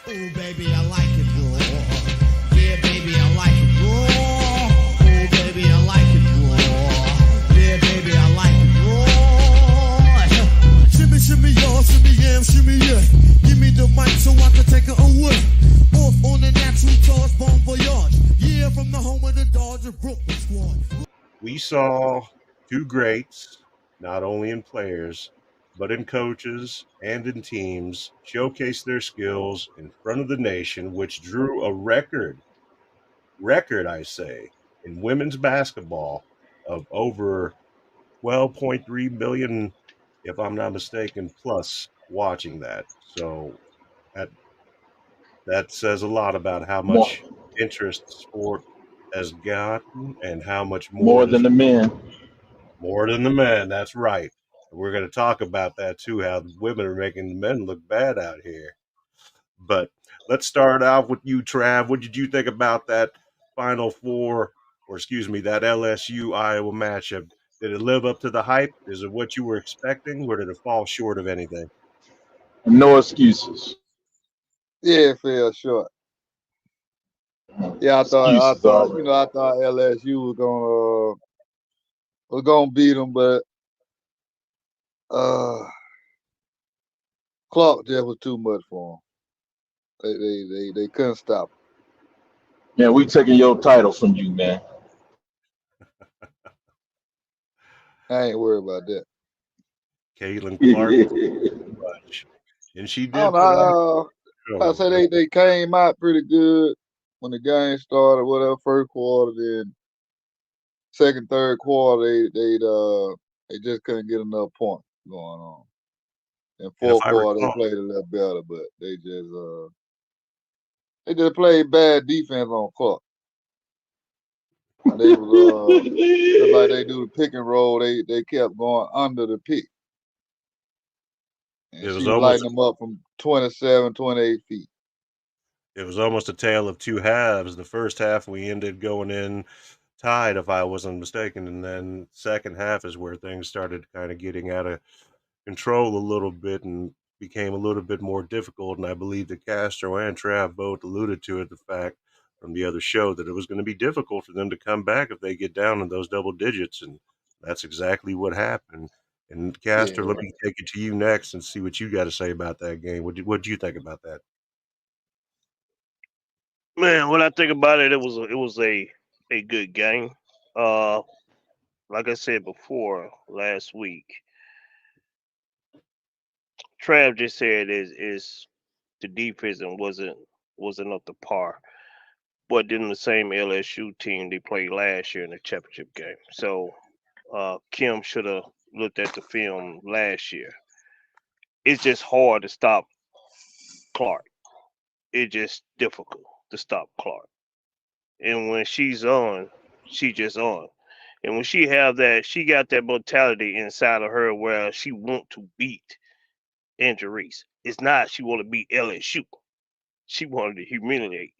Ooh, baby, I like it raw. Yeah, baby, I like it raw. Ooh, baby, I like it raw. Yeah, baby, I like it raw. Shimmy, shimmy, y'all, shimmy, yam, shimmy, yeah. Give me the mic so I can take it away. Off on the natural charge, bon voyage. Yeah, from the home of the Dodger Brooklyn squad. We saw two greats, not only in players, but in coaches and in teams, showcase their skills in front of the nation, which drew a record, I say, in women's basketball of over 12.3 million, if I'm not mistaken, plus watching that. So that that says a lot about how More, much interest the sport has gotten and how much more more the than the men. more than the men. That's right. We're going to talk about that too. How the women are making the men look bad out here. But let's start out with you, Trav. What did you think about that Final Four, or excuse me, that LSU Iowa matchup? Did it live up to the hype? Is it what you were expecting, or did it fall short of anything? No excuses. Yeah, it fell short. Yeah, Excuses already. I thought LSU was gonna beat them, but uh, Clark just was too much for them. They couldn't stop him. Man, we taking your title from you, man. I ain't worried about that. Caitlin Clark was clutch, and she I don't did put on know. a I show. say they came out pretty good when the game started. Whatever first quarter, then second, third quarter, they just couldn't get enough points going on. In And if fourth I quarter, they recall, played a little better, but they just played bad defense on Clark. And they was just like they do the pick and roll. They kept going under the pick, and it was she was almost lighting them up from 27, 28 feet. it was almost a tale of two halves. The first half we ended going in tied, if I wasn't mistaken, and then second half is where things started kind of getting out of control a little bit and became a little bit more difficult. And I believe that Castro and Trav both alluded to it, the fact from the other show that it was going to be difficult for them to come back if they get down in those double digits, and that's exactly what happened. And Castro, let Yeah, me take it to you next and see what you got to say about that game. What do you think about that? Man, when I think about it, it was a good game. Uh, like I said before last week, Trav just said is the defense and wasn't up to par. But then the same LSU team they played last year in the championship game. So Kim should have looked at the film last year. It's just hard to stop Clark. It's just difficult to stop Clark. And when she's on, she just on. And when she have that, she got that mentality inside of her where she want to beat Angel Reese. It's not she want to beat LSU. She wanted to humiliate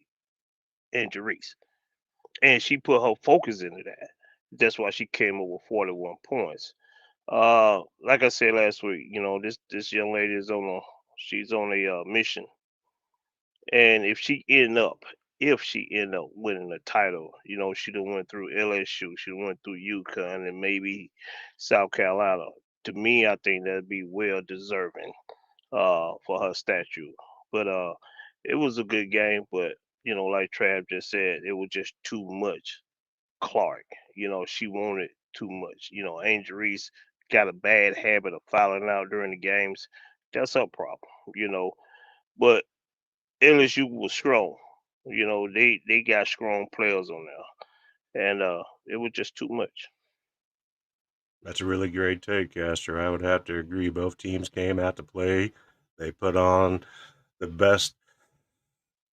Angel Reese. And she put her focus into that. That's why she came up with 41 points. Like I said last week, this young lady is on a she's on a mission, and if she end up winning the title, she done went through LSU, she done went through UConn, and maybe South Carolina. To me, I think that'd be well deserving for her statue. But it was a good game, but like Trav just said, it was just too much Clark. She wanted too much. Angel Reese got a bad habit of fouling out during the games. That's her problem. But LSU was strong. They got strong players on there, and it was just too much. That's a really great take, Castro. I would have to agree. Both teams came out to play. They put on the best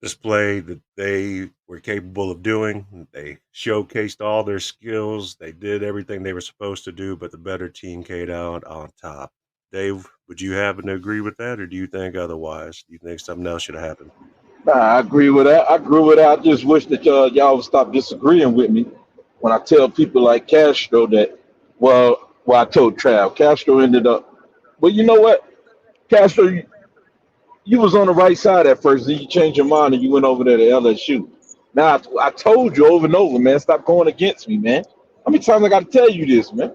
display that they were capable of doing. They showcased all their skills. They did everything they were supposed to do, but the better team came out on top. Dave, would you happen to agree with that, or do you think otherwise? Do you think something else should have happened? Nah, I agree with that. I agree with that. I just wish that y'all would stop disagreeing with me when I tell people like Castro that. Well, I told Trav Castro ended up. Well, you know what, Castro, You was on the right side at first, then you changed your mind and you went over there to LSU. Now I told you over and over, man, stop going against me, man. How many times I got to tell you this, man?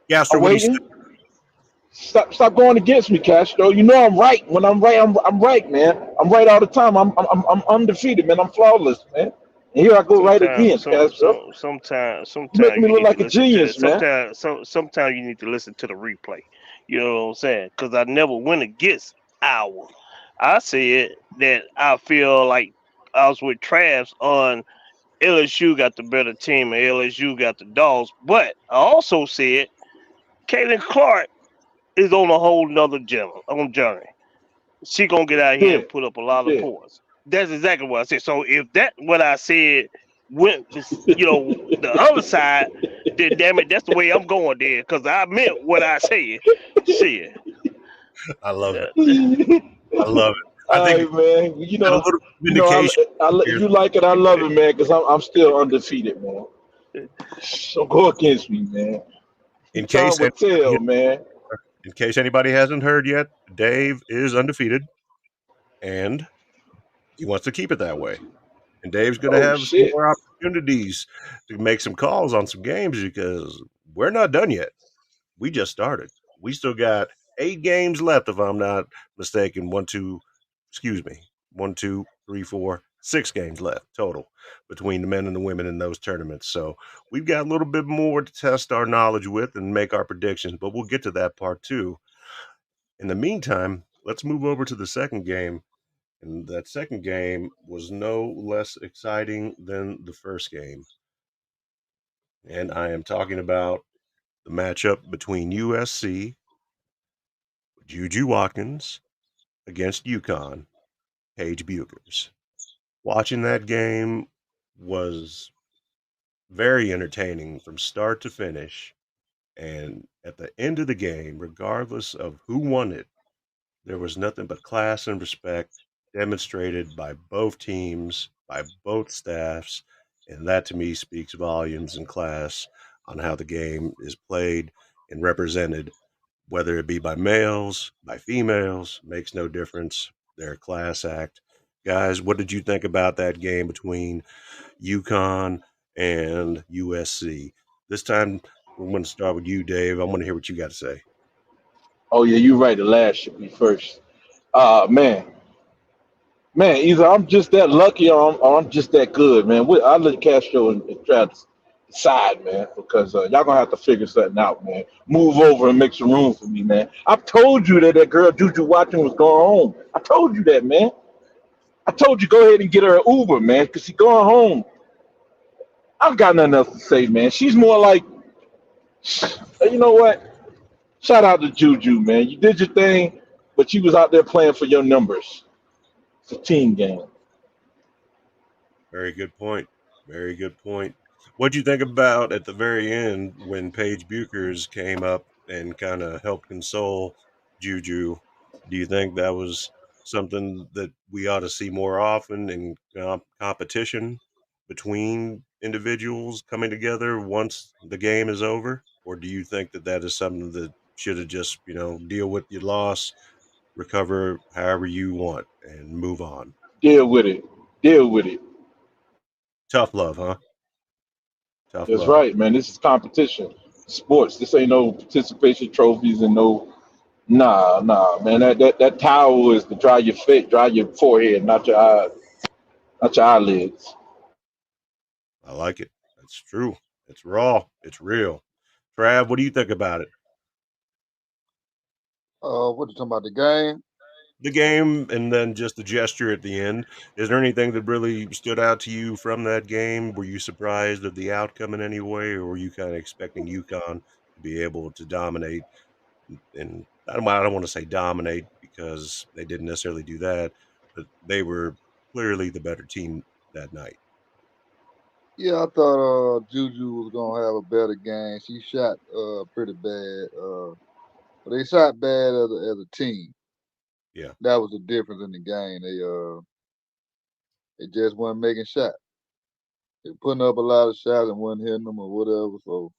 Gaster, I'm what do you say? waiting. Stop going against me, Castro. You know I'm right. When I'm right, I'm right, man. I'm right all the time. I'm undefeated, man. I'm flawless, man. And here I go right again, Castro. You making Sometimes me you look need to like a listen to genius, man. sometimes you need to listen to the replay. You know what I'm saying? Because I never went against our. I said that I feel like I was with Travs on LSU got the better team and LSU got the dogs. But I also said Caitlin Clark is on a whole nother journey. She gonna get out You here and did. put up a You lot of did. points. That's exactly what I said. So if that what I said went, the other side, then damn it, that's the way I'm going there because I meant what I said. Shit. I love it. Uh, I love it. I All think right, man. got a little vindication here. If you like it, I love it, man, because I'm still undefeated, man. Don't go against me, man. In Time case will anybody, tell, man. in case anybody hasn't heard yet, Dave is undefeated, and he wants to keep it that way. And Dave's going to Oh have some shit. more opportunities to make some calls on some games because we're not done yet. We just started. We still got 8 games left, if I'm not mistaken. Excuse me, 6 games left total between the men and the women in those tournaments. So we've got a little bit more to test our knowledge with and make our predictions, but we'll get to that part too. In the meantime, let's move over to the second game. And that second game was no less exciting than the first game. And I am talking about the matchup between USC, Juju Watkins, against UConn, Paige Buchers. Watching that game was very entertaining from start to finish. And at the end of the game, regardless of who won it, there was nothing but class and respect demonstrated by both teams, by both staffs, and that to me speaks volumes in class on how the game is played and represented, whether it be by males, by females, makes no difference. They're a class act. Guys, what did you think about that game between UConn and USC? This time, we're going to start with you, Dave. I want to hear what you got to say. Oh yeah, you're right. The last should be first. Man, man. Either I'm just that lucky or I'm just that good, man. I let Castro and Travis decide, man, because y'all gonna have to figure something out, man. Move over and make some room for me, man. I told you that girl Juju Watson was going home. I told you that, man. I told you go ahead and get her an Uber, man, because she's going home. I've got nothing else to say, man. She's more like, you know what? Shout out to Juju, man. You did your thing, but you was out there playing for your numbers. It's a team game. Very good point. Very good point. What'd you think about at the very end when Paige Buchers came up and kind of helped console Juju? Do you think that was something that we ought to see more often in competition between individuals coming together once the game is over? Or do you think that that is something that should have just, deal with your loss, recover however you want, and move on? Deal with it. Deal with it. Tough love, huh? Tough That's love. right, man. This is competition. Sports. This ain't no participation trophies and no. Nah, man. That towel is to dry your forehead, not your eyes, not your eyelids. I like it. That's true. It's raw. It's real. Trav, what do you think about it? What you talking about the game? The game and then just the gesture at the end. Is there anything that really stood out to you from that game? Were you surprised at the outcome in any way, or were you kind of expecting UConn to be able to dominate? And I don't want to say dominate because they didn't necessarily do that, but they were clearly the better team that night. Yeah, I thought Juju was gonna have a better game. She shot pretty bad. But they shot bad as a team. Yeah, That was the difference in the game. They just weren't making shots. They putting up a lot of shots and wasn't hitting them or whatever. So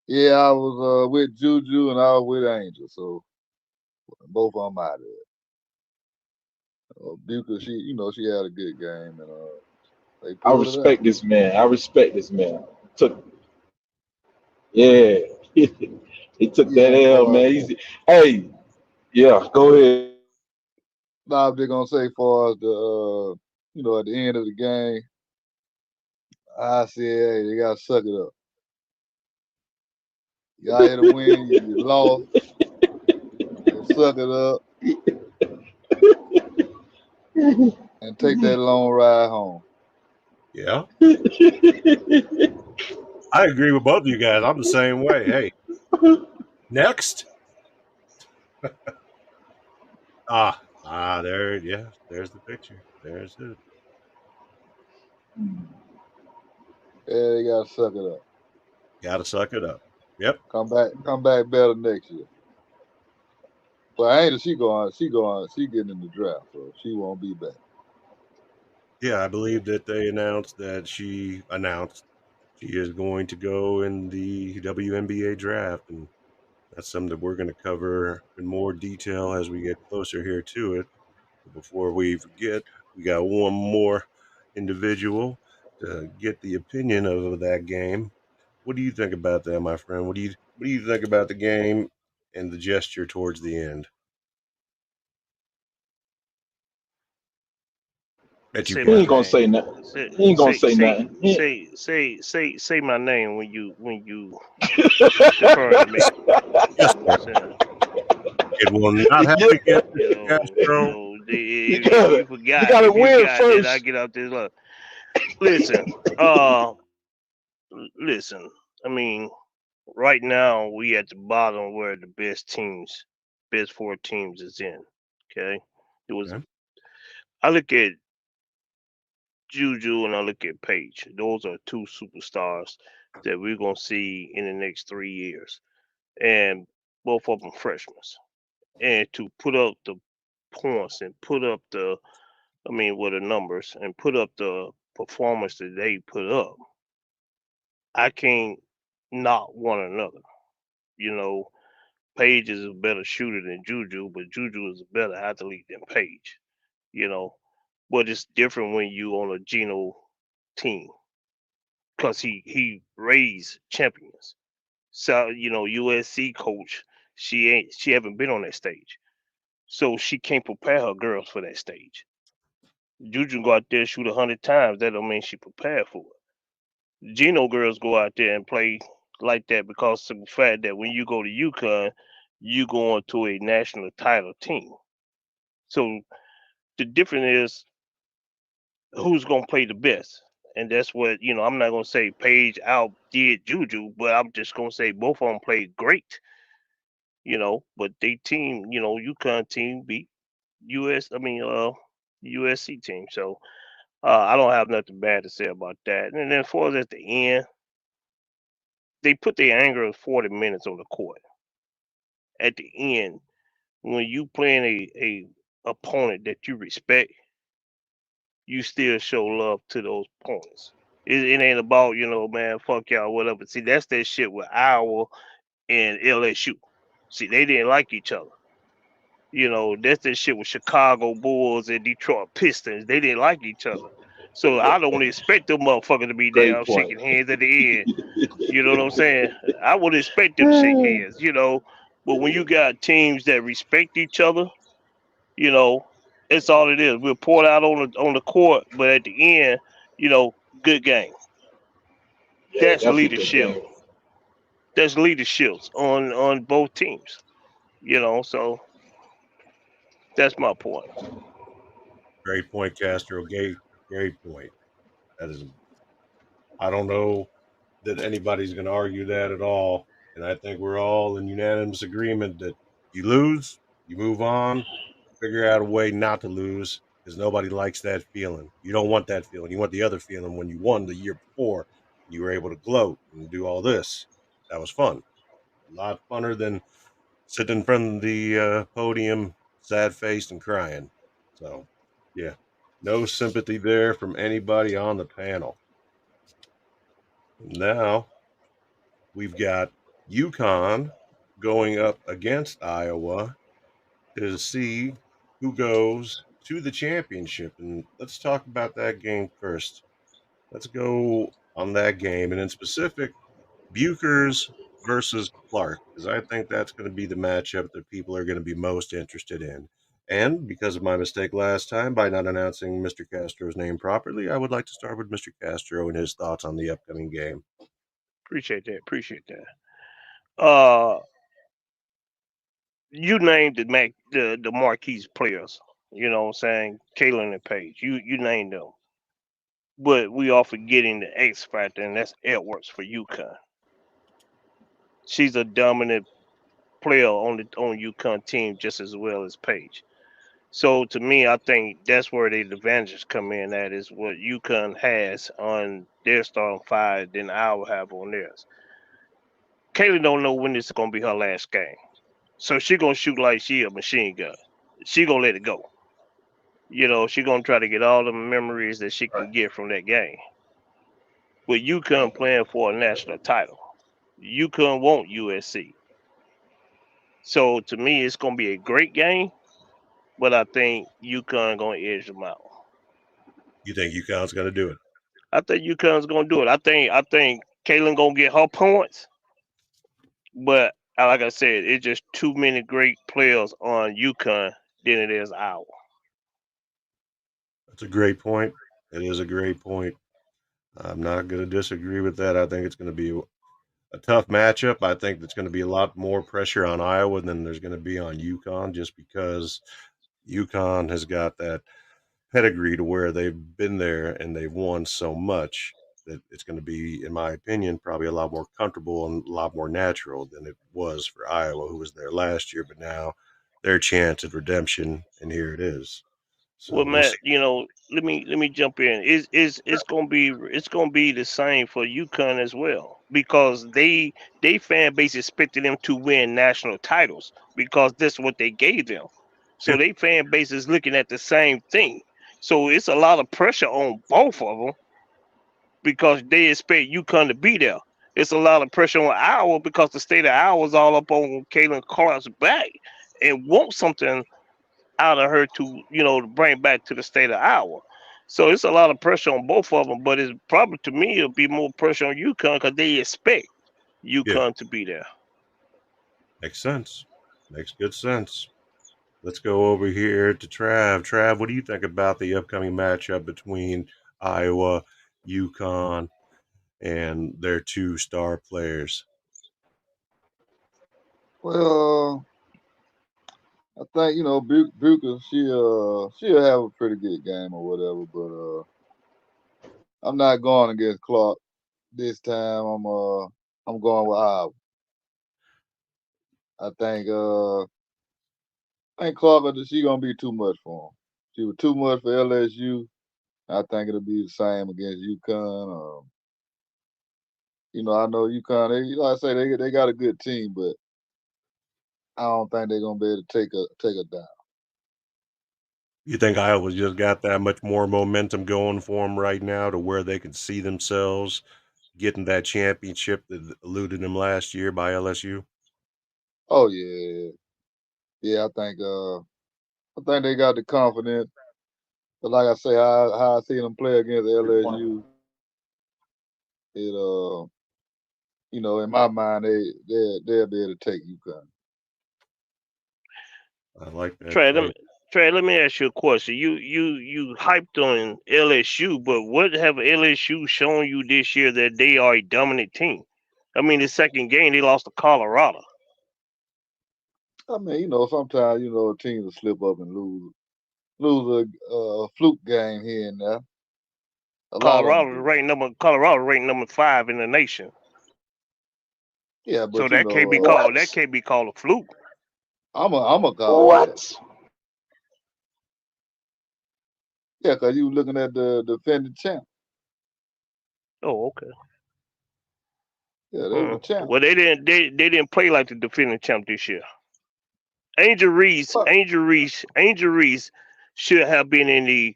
yeah, I was with Juju and I was with Angel. So both of them out of there. Buka, she had a good game, and they I pulled it out. respect this man. I respect this man. Took yeah. He took that Yeah, as L, far man. as Hey, yeah, go ahead. now, I'm just gonna say, far as the at the end of the game, I said, hey, they gotta suck it up. Y'all had a win, you lost, so suck it up and take that long ride home. Yeah, I agree with both of you guys. I'm the same way. Hey, next. There. Yeah, there's the picture. There's it. Yeah, they gotta suck it up. Got to suck it up. Yep. Come back better next year. But ain't she getting in the draft, so she won't be back. Yeah, I believe that they announced that she announced she is going to go in the WNBA draft, and that's something that we're going to cover in more detail as we get closer here to it. But before we forget, we got one more individual to get the opinion of that game. What do you think about that, my friend? What do you think about the game and the gesture towards the end that you Say He my ain't captured? gonna name. say nothing. Say He ain't gonna say say say nothing. say my name when you referring to me. Yes, You know what I'm sir. saying? It will not Yeah, happen again, You Mr. know, you Castro. know, you if gotta you win forgot that I first. get out this look. Listen, uh listen. I mean, right now we at the bottom where the best four teams is in. Okay. It was Okay. I look at Juju and I look at Page. Those are two superstars that we're gonna see in the next 3 years, and both of them freshmen. And to put up the points and put up with the numbers and put up the performance that they put up, I can't knock one another. You know, Page is a better shooter than Juju, but Juju is a better athlete than Page. You know, but it's different when you on a Geno team because he raised champions. So USC coach, she haven't been on that stage, so she can't prepare her girls for that stage. Juju go out there shoot 100 times. That don't mean she prepared for it. Geno girls go out there and play like that because of the fact that when you go to UConn, you go into a national title team. So the difference is who's gonna play the best. And that's what I'm not gonna say Paige outdid Juju, but I'm just gonna say both of them played great. But they team, UConn team beat USC team. So I don't have nothing bad to say about that. And then as far as at the end, they put their anger in 40 minutes on the court. At the end, when you playing a opponent that you respect, you still show love to those opponents. It ain't about, man, fuck y'all, whatever. See, that's that shit with Iowa and LSU. See, they didn't like each other. That's that shit with Chicago Bulls and Detroit Pistons. They didn't like each other. So I don't expect them motherfuckers to be Great down point. shaking hands at the end. You know what I'm saying? I would expect them to shake hands. But when you got teams that respect each other, you know, it's all it is. We'll pour it out on the court, but at the end, you know, good game. Yeah, That's definitely good leadership. game. That's leaderships on both teams. So that's my point. Great point, Castro. Great point. That is, I don't know that anybody's going to argue that at all. And I think we're all in unanimous agreement that you lose, you move on, figure out a way not to lose because nobody likes that feeling. You don't want that feeling. You want the other feeling when you won the year before. You were able to gloat and do all this. That was fun. A lot funner than sitting in front of the podium, sad faced and crying. So, yeah, no sympathy there from anybody on the panel. Now we've got UConn going up against Iowa to see who goes to the championship. And let's talk about that game first. Let's go on that game, and in specific, Bukers versus Clark, because I think that's going to be the matchup that people are going to be most interested in. And because of my mistake last time by not announcing Mr. Castro's name properly, I would like to start with Mr. Castro and his thoughts on the upcoming game. Appreciate that. Appreciate that. Uh, you named the marquee players. You know what I'm saying? Kalen and Page. You named them. But we are forgetting the X factor, and that's Edwards for UConn. She's a dominant player on the on UConn team just as well as Page. So to me, I think that's where the advantages come in. That is what UConn has on their starting five than I will have on theirs. Kaylee don't know when this is gonna be her last game, so she gonna shoot like she a machine gun. She gonna let it go. You know, she gonna try to get all the memories that she can get from that game. With UConn playing for a national title, UConn want USC. So to me, it's gonna be a great game, but I think UConn gonna edge them out. You think UConn's going to do it? I think UConn's gonna do it. I think Kaylin gonna get her points, but like I said, it's just too many great players on UConn than it is our. That's a great point. It is a great point. I'm not going to disagree with that. I think it's going to be a tough matchup. I think there's going to be a lot more pressure on Iowa than there's going to be on UConn just because UConn has got that pedigree to where they've been there and they've won so much that it's going to be, in my opinion, probably a lot more comfortable and a lot more natural than it was for Iowa, who was there last year, but now their chance at redemption, and here it is. Well, So we'll Matt, see. let me jump in. Is it's gonna be the same for UConn as well because they fan base expected them to win national titles because that's what they gave them. So Yeah, they fan base is looking at the same thing. So it's a lot of pressure on both of them because they expect UConn to be there. It's a lot of pressure on Iowa because the state of Iowa is all up on Caitlin Clark's back and want something out of her to to bring back to the state of Iowa. So it's a lot of pressure on both of them, but it's probably to me it'll be more pressure on UConn because they expect yeah, UConn to be there. makes sense. Makes good sense. Let's go over here to Trav. Trav, what do you think about the upcoming matchup between Iowa, UConn, and their two star players? Well, I think Buka, she'll have a pretty good game or whatever, but I'm not going against Clark this time. I'm going with Iowa. I think Clark she gonna be too much for him. She was too much for LSU. I think it'll be the same against UConn. I know UConn. Like I say, they got a good team, but I don't think they're gonna be able to take her down. You think Iowa's just got that much more momentum going for them right now to where they can see themselves getting that championship that eluded them last year by LSU? Oh yeah, yeah. I think they got the confidence. But like I say, how I see them play against LSU, it in my mind, they'll be able to take UConn. I like that Trey, let me take. Trey, let me ask you a question. You hyped on LSU, but what have LSU shown you this year that they are a dominant team? I mean, the second game they lost to Colorado. I mean, sometimes teams will slip up and lose a fluke game here and there. A lot of them do. Colorado ranked number 5 in the nation. Yeah, So but that can't be called a fluke. I'm a call it that. What? Yeah, because you looking at the defending champ. Oh, okay. Yeah, they the champ. Well, they didn't play like the defending champ this year. Angel Reese should have been in the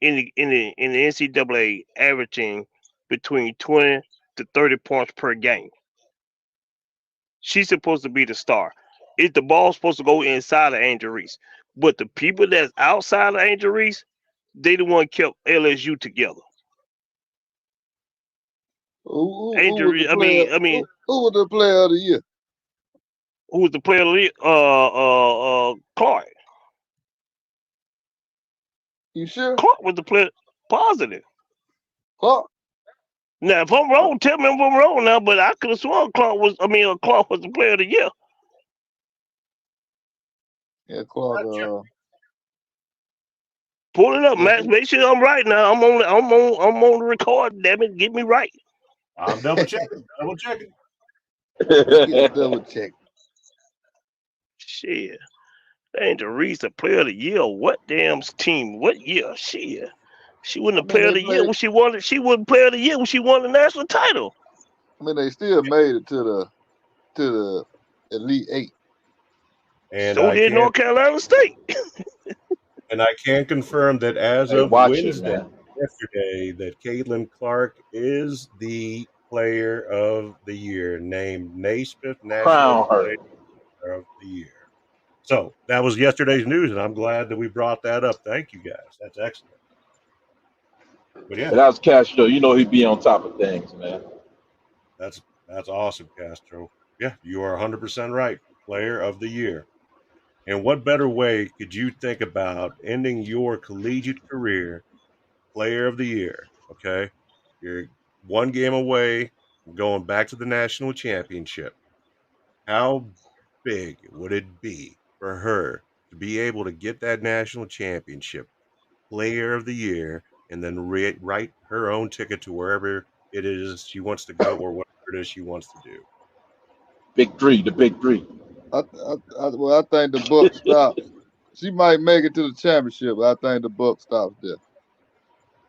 NCAA averaging between 20 to 30 points per game. She's supposed to be the star. Is the ball supposed to go inside of Angel Reese? But the people that's outside of Angel Reese, they the one kept LSU together. Who Angel was the Reese, player? Who was the player of the year? who was the player? Clark. You sure? Clark was the player. Positive. Clark? Now, if I'm wrong, tell me if I'm wrong now. But I could have sworn Clark was. Clark was the player of the year. Yeah, Clark. Pull it up, Yeah, Max. Make sure I'm right now. I'm on the record. Damn it, get me right. I'm double checking. Double checking. get a double check. Shit. Angel Reese, the player of the year. What damn team? What year? Shit. She wasn't I the mean, player of they the year played. when she won it. She wasn't player of the year when she won the national title. I mean, they still made it to the Elite Eight. And So I did can North Carolina State. and I can confirm that as Hey, of watch it, Wednesday, man. yesterday, that Caitlin Clark is the player of the year, named Naismith National Crown her. Player of the Year. So that was yesterday's news, and I'm glad that we brought that up. Thank you guys. That's excellent. But yeah, And that was Castro. You know he'd be on top of things, man. that's awesome, Castro. Yeah, you are 100% right. Player of the year. And what better way could you think about ending your collegiate career, player of the year? Okay, you're one game away from going back to the national championship. How big would it be for her to be able to get that national championship, player of the year, and then write her own ticket to wherever it is she wants to go or whatever it is she wants to do? Big three, the big three. Well, I think the Buck stopped. She might make it to the championship, but I think the Buck stops there.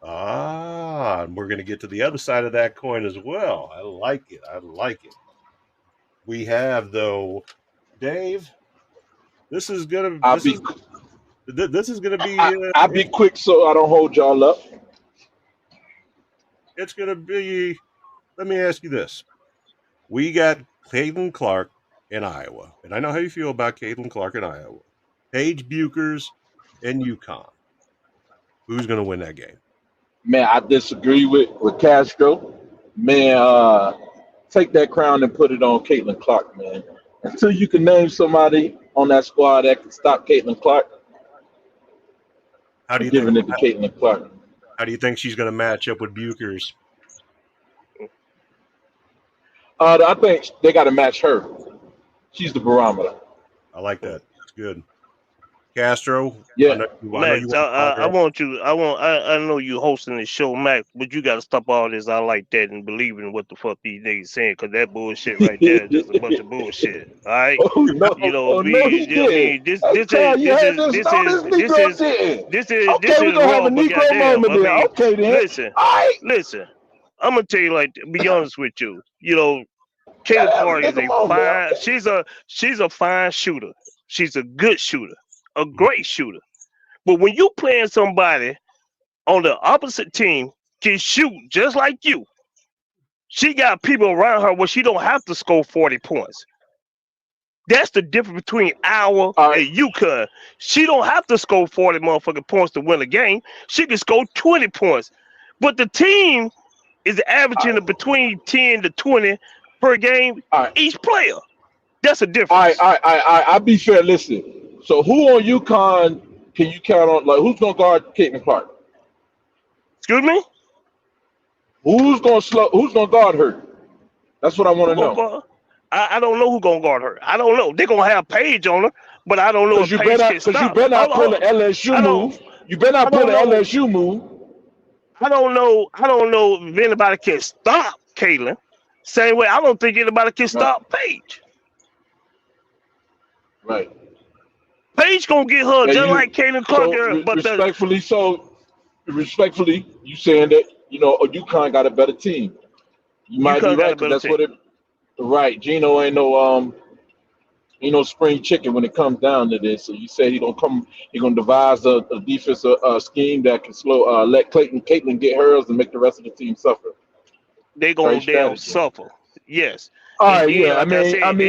Ah, and we're going to get to the other side of that coin as well. I like it. I like it. We have though, Dave. This is gonna. I'll This be is. This is gonna be. I'll be quick so I don't hold y'all up. It's gonna be. Let me ask you this: we got Caitlin Clark in Iowa, and I know how you feel about Caitlin Clark in Iowa. Paige Buchers in UConn. Who's gonna win that game? Man, I disagree with Castro. Man, take that crown and put it on Caitlin Clark, man. Until you can name somebody on that squad that can stop Caitlin Clark, How do I'm you think? giving it to Caitlin Clark. How do you think she's gonna match up with Buchers? I think they got to match her. She's the barometer. I like that. It's good. Castro, I Yeah, know. I know you Max, want to I progress. want you. I know you hosting the show, Max, but you got to stop all this. I like that and believe in what the fuck these niggas saying, cause that bullshit right there is just a bunch of bullshit. All right, oh no, you know oh no, he I did. mean, this I'm this is telling you, this had is this. this No, is this this Negro is didn't. this Okay, we're is gonna have a raw. But Negro goddamn, moment I there. mean, Okay then. listen, All right, listen. I'm gonna tell you like, be honest with you. You know, gotta Kayla have a Clark is nigga a moment. fine. Okay. She's a fine shooter. She's a good shooter, a Mhm. great shooter. But when you playing somebody on the opposite team can shoot just like you, she got people around her where she don't have to score 40 points. That's the difference between our All right. and UConn. She don't have to score 40 motherfucking points to win a game. She can score 20 points. But the team is All averaging right. between 10 to 20 per game All right. each player. That's a All right. difference. All right. All right. All right. I'll be fair. Listen. So who on UConn can you count on? Like who's gonna guard Caitlin Clark? Excuse me? Who's gonna guard her? That's what I want Who to gonna know. guard? I don't know who gonna guard her. I don't know. They're gonna have Paige on her, but I don't know if Paige can Cause you stop. better Hold not on, pull hold an on. LSU I don't move. You better I not pull don't an know. LSU move. I don't know if anybody can stop Caitlyn. Same way I don't think anybody can Right. stop Paige. Right. Paige gonna get her And just like you Caitlyn Clark, so but the respectfully, you saying that UConn got a better team. You might be UConn got right a because better that's team. what it. Right. Gino ain't no spring chicken when it comes down to this. So you said he gonna devise a defensive scheme that can let Caitlin get hers and make the rest of the team suffer. They Great gonna damn strategy. suffer. Yes. All And right, then, yeah. like I said, and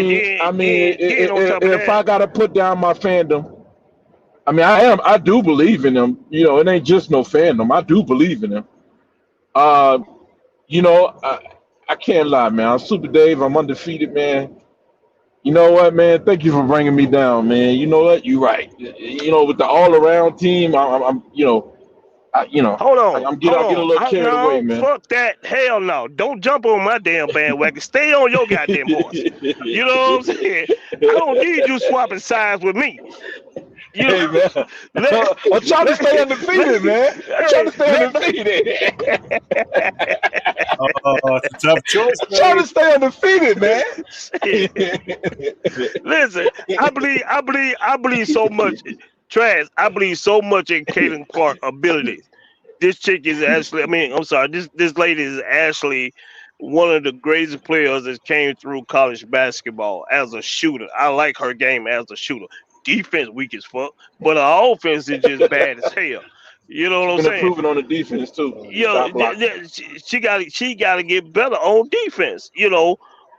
then on top of If that, I gotta put down my fandom, I mean, I do believe in him. You know, it ain't just no fandom. I do believe in him. Uh, you know, I can't lie, man. I'm Super Dave. I'm undefeated, man. You know what, man? Thank you for bringing me down, man. You know what? You're right. You know, with the all-around team, hold I'm getting a on. little carried away, No, man. fuck that. Hell no. Don't jump on my damn bandwagon. Stay on your goddamn horse. You know what I'm saying? I don't need you swapping sides with me. You know, Hey, man. let I'm trying to let stay let undefeated, man. I'm trying hey to stay let undefeated. It's a tough choice, I'm trying Dave. to stay undefeated, man. listen. I believe so much. Trash. I believe so much in Caitlin Clark abilities. This chick is actually. I mean, I'm sorry. This lady is actually one of the greatest players that came through college basketball as a shooter. I like her game as a shooter. Defense weak as fuck, but her offense is just bad as hell. You know what She's I'm been saying? improving on the defense too. You know, Shot blocking. she got to get better on defense. You know,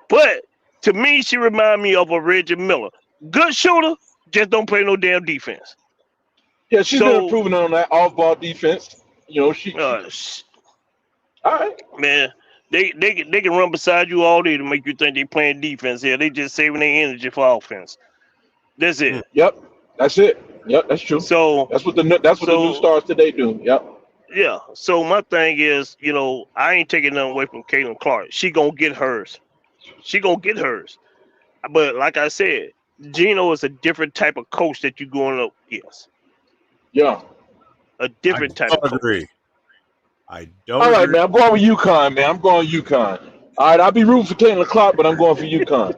but to me, she remind me of a Reggie Miller. Good shooter, just don't play no damn defense. Yeah, she's been So, improving on that off-ball defense. You know, she uh, all right. man, they can run beside you all day to make you think they playing defense. Here, they just saving their energy for offense. That's Hmm. it. Yep, that's it. Yep, that's true. So, That's what the new so stars today do. Yep. yeah. So my thing is, I ain't taking nothing away from Caitlin Clark. She gonna get hers. She gonna get hers. But like I said, Gino is a different type of coach that you going up against. Yeah. A I different type of don't coach. agree. I don't All right, agree. man. I'm going with UConn, man. I'm going UConn. All right, I'll be rooting for Caitlin Clark, but I'm going for UConn.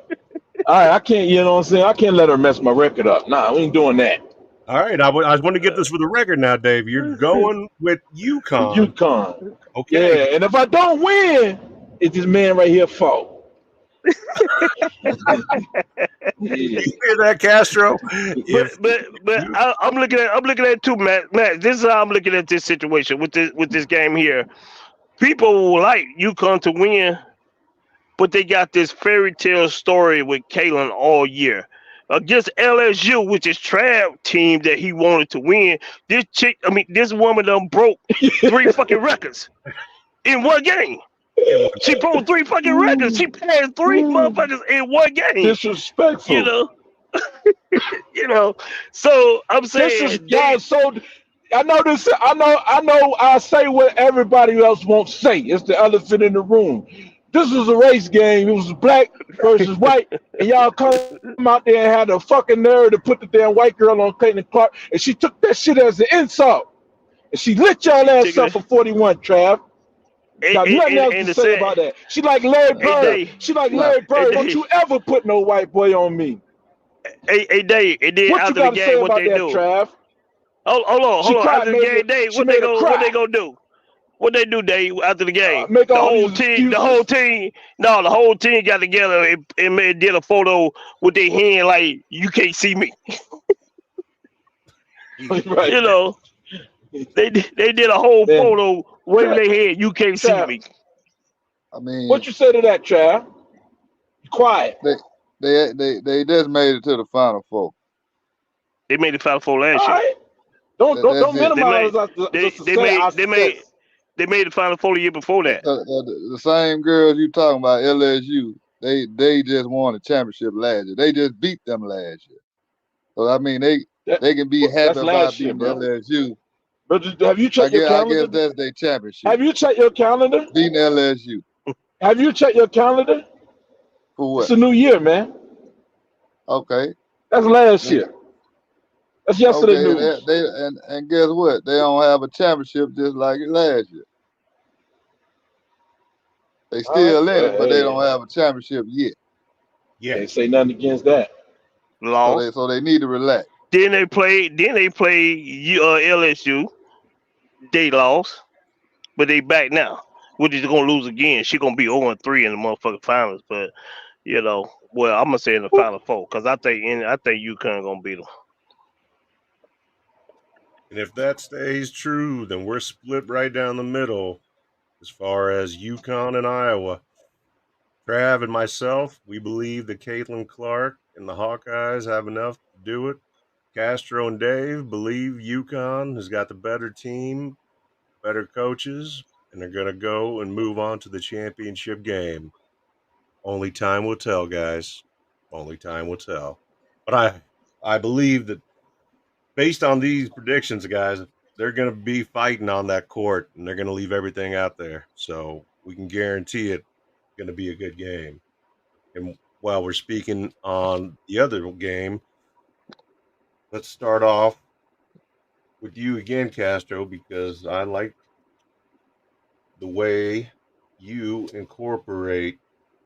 All right, I can't. You know what I'm saying? I can't let her mess my record up. Nah, we ain't doing that. All right, I want to get this for the record now, Dave. You're going with UConn. UConn. Okay. Yeah, and if I don't win, it's this man right here fault. Yeah. You hear that, Castro? But If but but you I'm looking at it too, Matt. Matt, this is how I'm looking at this situation with this game here. People will like UConn to win, but they got this fairy tale story with Kalen all year. Against LSU, which is Trav team that he wanted to win. This woman done broke three fucking records in one game. in one She broke three fucking records. She passed three motherfuckers in one game. You Disrespectful. know, you know. So I'm saying Y'all so. I know this. I know. I know. I say what everybody else won't say. It's the elephant in the room. This was a race game. It was black versus white, and y'all come out there and had the fucking nerve to put the damn white girl on Clayton Clark, and she took that shit as an insult, and she lit y'all she ass took up it. for 41, Trav. And, Got and, nothing and, else to and the say sad, about that. She like Larry hey Bird. day, She like Nah, Larry hey Bird. Don't day, you ever put no white boy on me. hey day, and then What you after the got to say game, what about they that, do? Trav? Hold She on. cried, After the made me. game, day, She made her what they cry. gonna do? What they do, day after the game? Make The all whole these team, the whole excuses. team, no, the whole team got together and did a photo with their hand like you can't see me. Right. You know, they did a whole Man, photo waving Trav, their hand. You can't see Trav, me. I mean, what you say to that, Trav? Quiet. they they just made it to the final four. They made the Final Four last All year. right. Don't That don't that's don't it. They made minimize our, the they they success. made Our they made success. they made the Final Four the year before that. The same girls you talking about, LSU, they just won the championship last year. They just beat them last year. So I mean, That, they can be happy that's about last year, beating bro. LSU. But have you checked your I guess calendar? that's their championship. Have you checked your calendar? Beating LSU Have you checked your calendar? for It's what? a new year, man. Okay, That's last they, year. That's yesterday okay, news. and guess what? They don't have a championship just like it last year. They All right. still in Well, it, but they don't hey, have a championship yet. can't yes. say nothing against that. Lost. So they need to relax. Then they play LSU. They lost, but they back now. Which is gonna lose again. She gonna be 0-3 in the motherfucking finals. But well, I'm gonna say in the final four because I think UConn gonna beat them. And if that stays true, then we're split right down the middle as far as UConn and Iowa. Trav and myself, we believe that Caitlin Clark and the Hawkeyes have enough to do it. Castro and Dave believe UConn has got the better team, better coaches, and they're going to go and move on to the championship game. Only time will tell, guys. Only time will tell. But I believe that based on these predictions, guys, they're going to be fighting on that court and they're going to leave everything out there. So we can guarantee it's going to be a good game. And while we're speaking on the other game, let's start off with you again, Castro, because I like the way you incorporate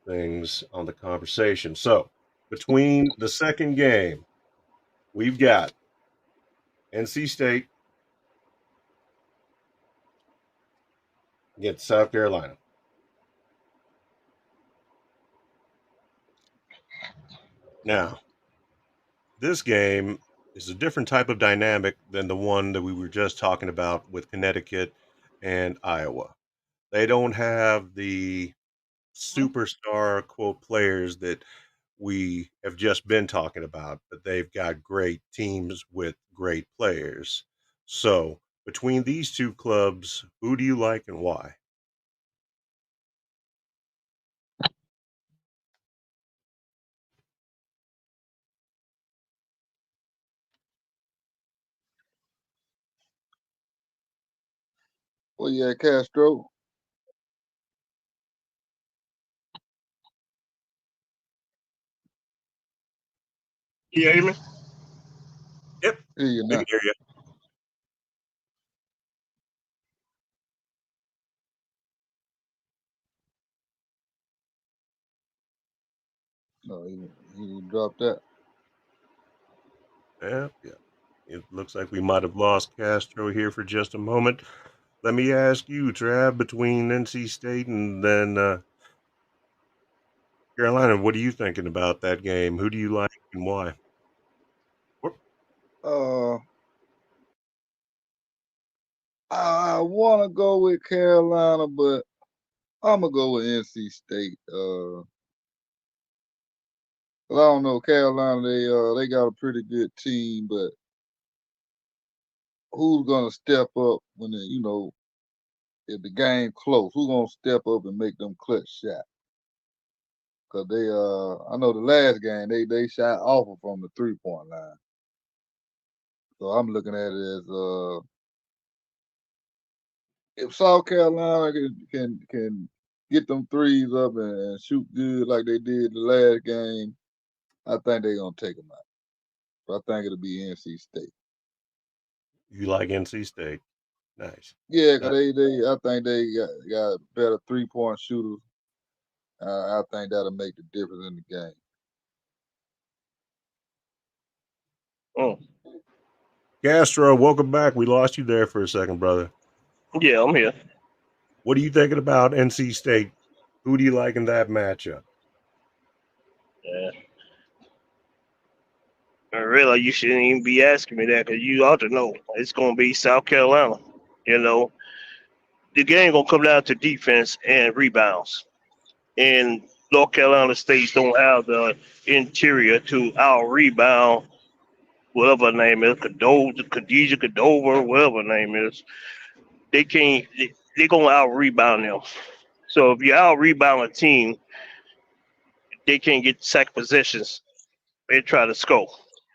things on the conversation. So, between the second game, we've got NC State against South Carolina. Now, this game is a different type of dynamic than the one that we were just talking about with Connecticut and Iowa. They don't have the superstar quote players that we have just been talking about, but they've got great teams with great players. So, between these two clubs, who do you like and why? Well, yeah, Castro. You hear me? Yep, Hear you we can now. hear you. No, he dropped that. Yeah, yeah. It looks like we might have lost Castro here for just a moment. Let me ask you, Trav, between NC State and then Carolina, what are you thinking about that game? Who do you like and why? Uh, I want to go with Carolina, but I'm gonna go with NC State. 'Cause I don't know Carolina. They got a pretty good team, but who's gonna step up when if the game close? Who's gonna step up and make them clutch shots? Cause I know the last game they shot awful from the 3-point line. So I'm looking at it as if South Carolina can get them threes up and shoot good like they did the last game, I think they're gonna take them out. So I think it'll be NC State. You like NC State? Nice. Yeah, cause Uh, I think they got better 3-point shooters. I think that'll make the difference in the game. Mm. Castro, welcome back. We lost you there for a second, brother. Yeah, I'm here. What are you thinking about NC State? Who do you like in that matchup? Yeah. I realize you shouldn't even be asking me that because you ought to know it's going to be South Carolina. You know, the game going to come down to defense and rebounds. And North Carolina State don't have the interior to out rebound whatever her name is, Khadijah Cadova, whatever her name is. They can't. They gonna out rebound them. So if you out rebound a team, they can't get sack possessions. They try to score.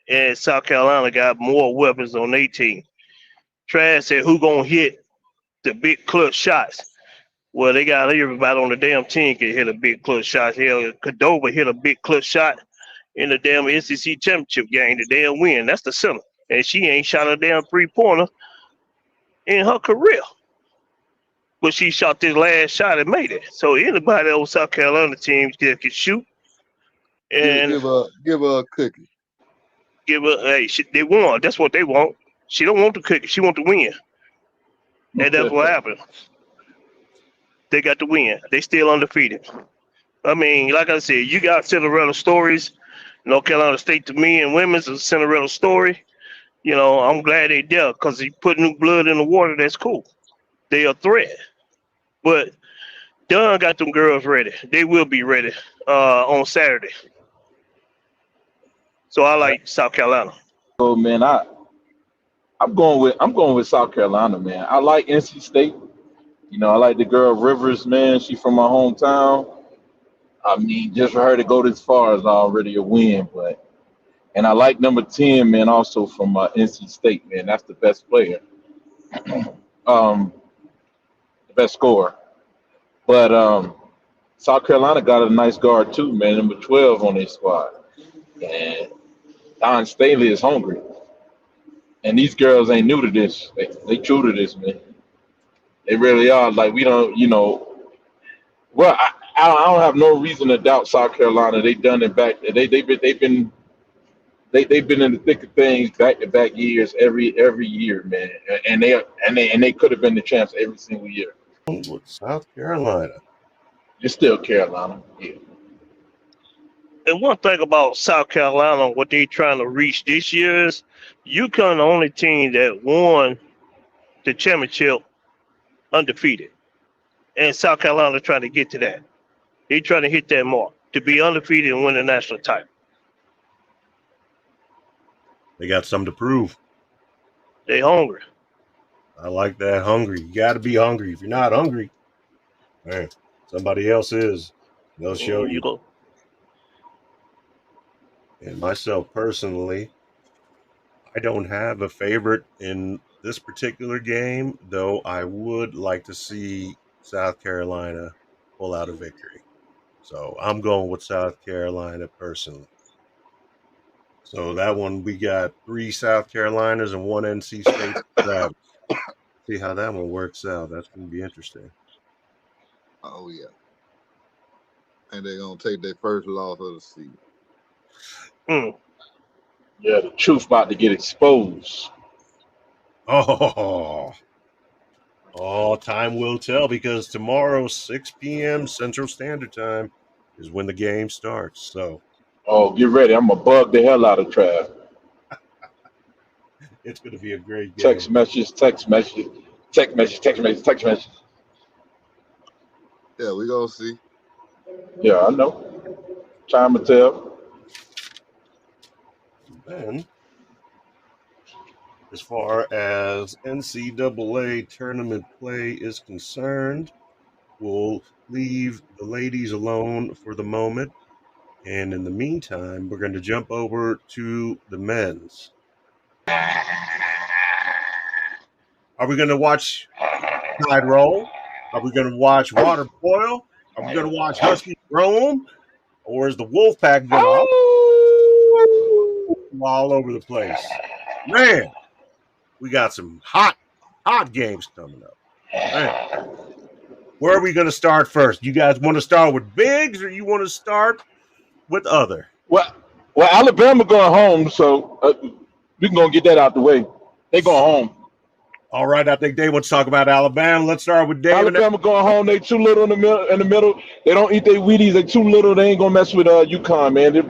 And South Carolina got more weapons on their team. Trash said, "Who gonna hit the big clutch shots?" Well, they got everybody on the damn team can hit a big clutch shot. Hell, Cadova hit a big clutch shot in the damn NCC championship game. The damn win. That's the center, and she ain't shot a damn 3-pointer in her career. But she shot this last shot and made it. So anybody on South Carolina team that can shoot Give and give her a cookie. give her, hey, they won. That's what they want. She don't want the cookie. She want to win, and that's what happened. They got to win. They still undefeated. I mean, like I said, you got Cinderella stories. North Carolina State to me and women's is a Cinderella story. You know, I'm glad they did because you put new blood in the water. That's cool. They a threat, but Dunn got them girls ready. They will be ready on Saturday. So I like South Carolina. So man, I'm going with South Carolina, man. I like NC State. You know, I like the girl Rivers, man. She from my hometown. I mean, just for her to go this far is already a win. But and I like number 10, man, also from NC State, man. That's the best player, um, the best scorer. But South Carolina got a nice guard too, man. Number 12 on their squad, and Don Staley is hungry. And these girls ain't new to this. They true to this, man. They really are. Like we don't, you know. Well, I don't have no reason to doubt South Carolina. They done it back. They've been in the thick of things back to back years every year, man. And they could have been the champs every single year. With South Carolina. It's still Carolina. Yeah. And one thing about South Carolina, what they trying to reach this year is UConn the only team that won the championship undefeated. And South Carolina trying to get to that. They trying to hit that mark to be undefeated and win the national title. They got something to prove. They hungry. I like that. Hungry. You got to be hungry. If you're not hungry, man, somebody else is. They'll show you. Go. And myself personally, I don't have a favorite in this particular game, though I would like to see South Carolina pull out a victory. So I'm going with South Carolina personally. So that one, we got 3 South Carolinas and 1 NC State. See how that one works out. That's going to be interesting. Oh yeah. And they're gonna take their first loss of the season. Yeah, the truth about to get exposed. Oh, time will tell because tomorrow, 6 p.m. Central Standard Time, is when the game starts. So, Get ready. I'm gonna bug the hell out of Trav. it's going to be a great game. Text message. Yeah, we gonna see. Yeah, I know. Time to tell. Then, as far as NCAA tournament play is concerned, we'll leave the ladies alone for the moment. And in the meantime, we're going to jump over to the men's. Are we going to watch Tide roll? Are we going to watch water boil? Are we going to watch Huskies roam? Or is the Wolfpack going all over the place? Man, we got some hot games coming up. Man. Where are we going to start first? You guys want to start with bigs or you want to start with other? Well, Alabama going home, so we can go get that out the way. They going home. All right, I think they want to talk about Alabama. Let's start with David. Alabama going home. They too little in the middle. They don't eat their Wheaties. They too little. They ain't gonna mess with UConn, man. Them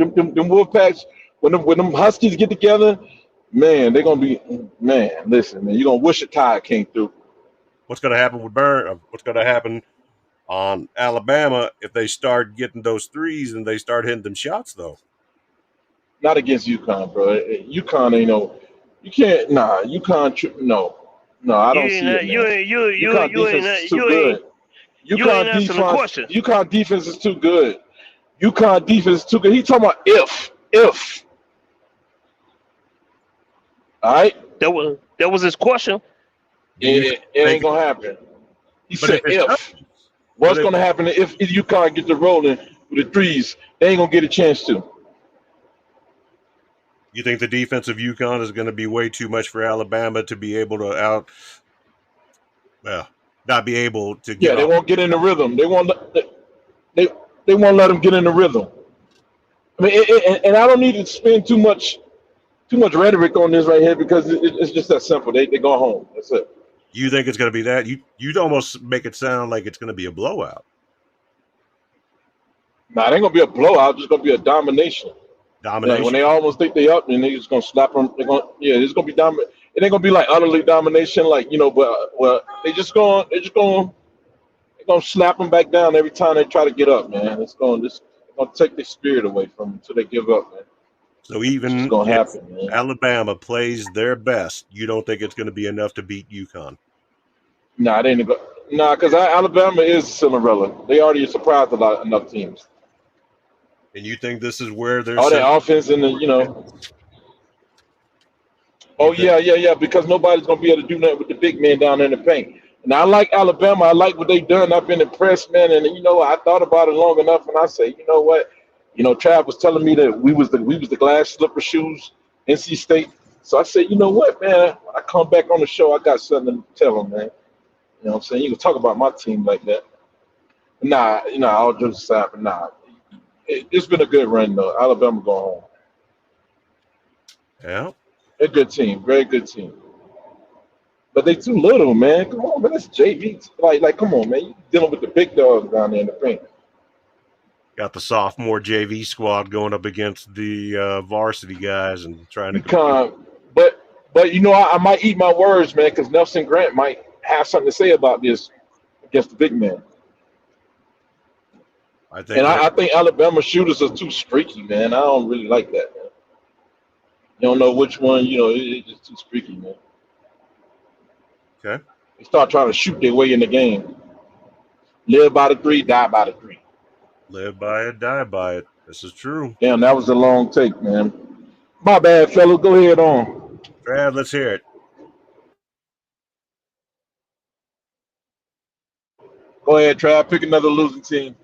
Wolfpacks, when them Huskies get together, man, they're gonna be, man. Listen, man, you're gonna wish a Tide came through. What's gonna happen with Burn? What's gonna happen on Alabama if they start getting those threes and they start hitting them shots though? Not against UConn, bro. UConn ain't no. You can't. Nah, UConn. No. No, I don't see it. You ain't answering the question. UConn defense is too good. UConn defense is too good. He talking about if. All right. That was his question. It ain't gonna happen. He said if. What's gonna happen if UConn gets the rolling with the threes? They ain't gonna get a chance to. You think the defense of UConn is going to be way too much for Alabama to be able to not be able to get they won't get in the rhythm. They won't let them get in the rhythm. I mean, and I don't need to spend too much rhetoric on this right here because it's just that simple. They go home. That's it. You think it's going to be that? You'd almost make it sound like it's going to be a blowout. Nah, it ain't going to be a blowout. It's just going to be a domination. Domination. When they almost think they up, and they just gonna slap them. It's gonna be dominant. It ain't gonna be like utterly domination, like but they just gonna They're gonna slap them back down every time they try to get up, man. It's gonna take their spirit away from them until they give up, man. So It's just even gonna if happen, man. Alabama plays their best, you don't think it's going to be enough to beat UConn? Nah, it ain't go. Nah, because Alabama is Cinderella. They already surprised a lot enough teams. And you think this is where their All that offense and the, you oh think yeah. Because nobody's gonna be able to do nothing with the big man down there in the paint. And I like Alabama. I like what they've done. I've been impressed, man. And I thought about it long enough, and I say, you know what? Trav was telling me that we was the glass slipper shoes, NC State. So I said, you know what, man? When I come back on the show, I got something to tell him, man. You know what I'm saying? You can talk about my team like that. Nah, all jokes aside, but nah. It's been a good run though. Alabama going home. yeah. A good team, very good team. But they too little, man. Come on, man. That's JV. Like, come on, man. You dealing with the big dogs down there in the paint. Got the sophomore JV squad going up against the varsity guys and trying to You compete. can't. But I might eat my words, man, because Nelson Grant might have something to say about this against the big man. I think And they're I think Alabama shooters are too streaky, man. I don't really like that, man. You don't know which one. It's just too streaky, man. okay. They start trying to shoot their way in the game. Live by the three, die by the three. Live by it, die by it. This is true. Damn, that was a long take, man. My bad, fellas. Go ahead on. Brad, let's hear it. Go ahead, Trav. Pick another losing team.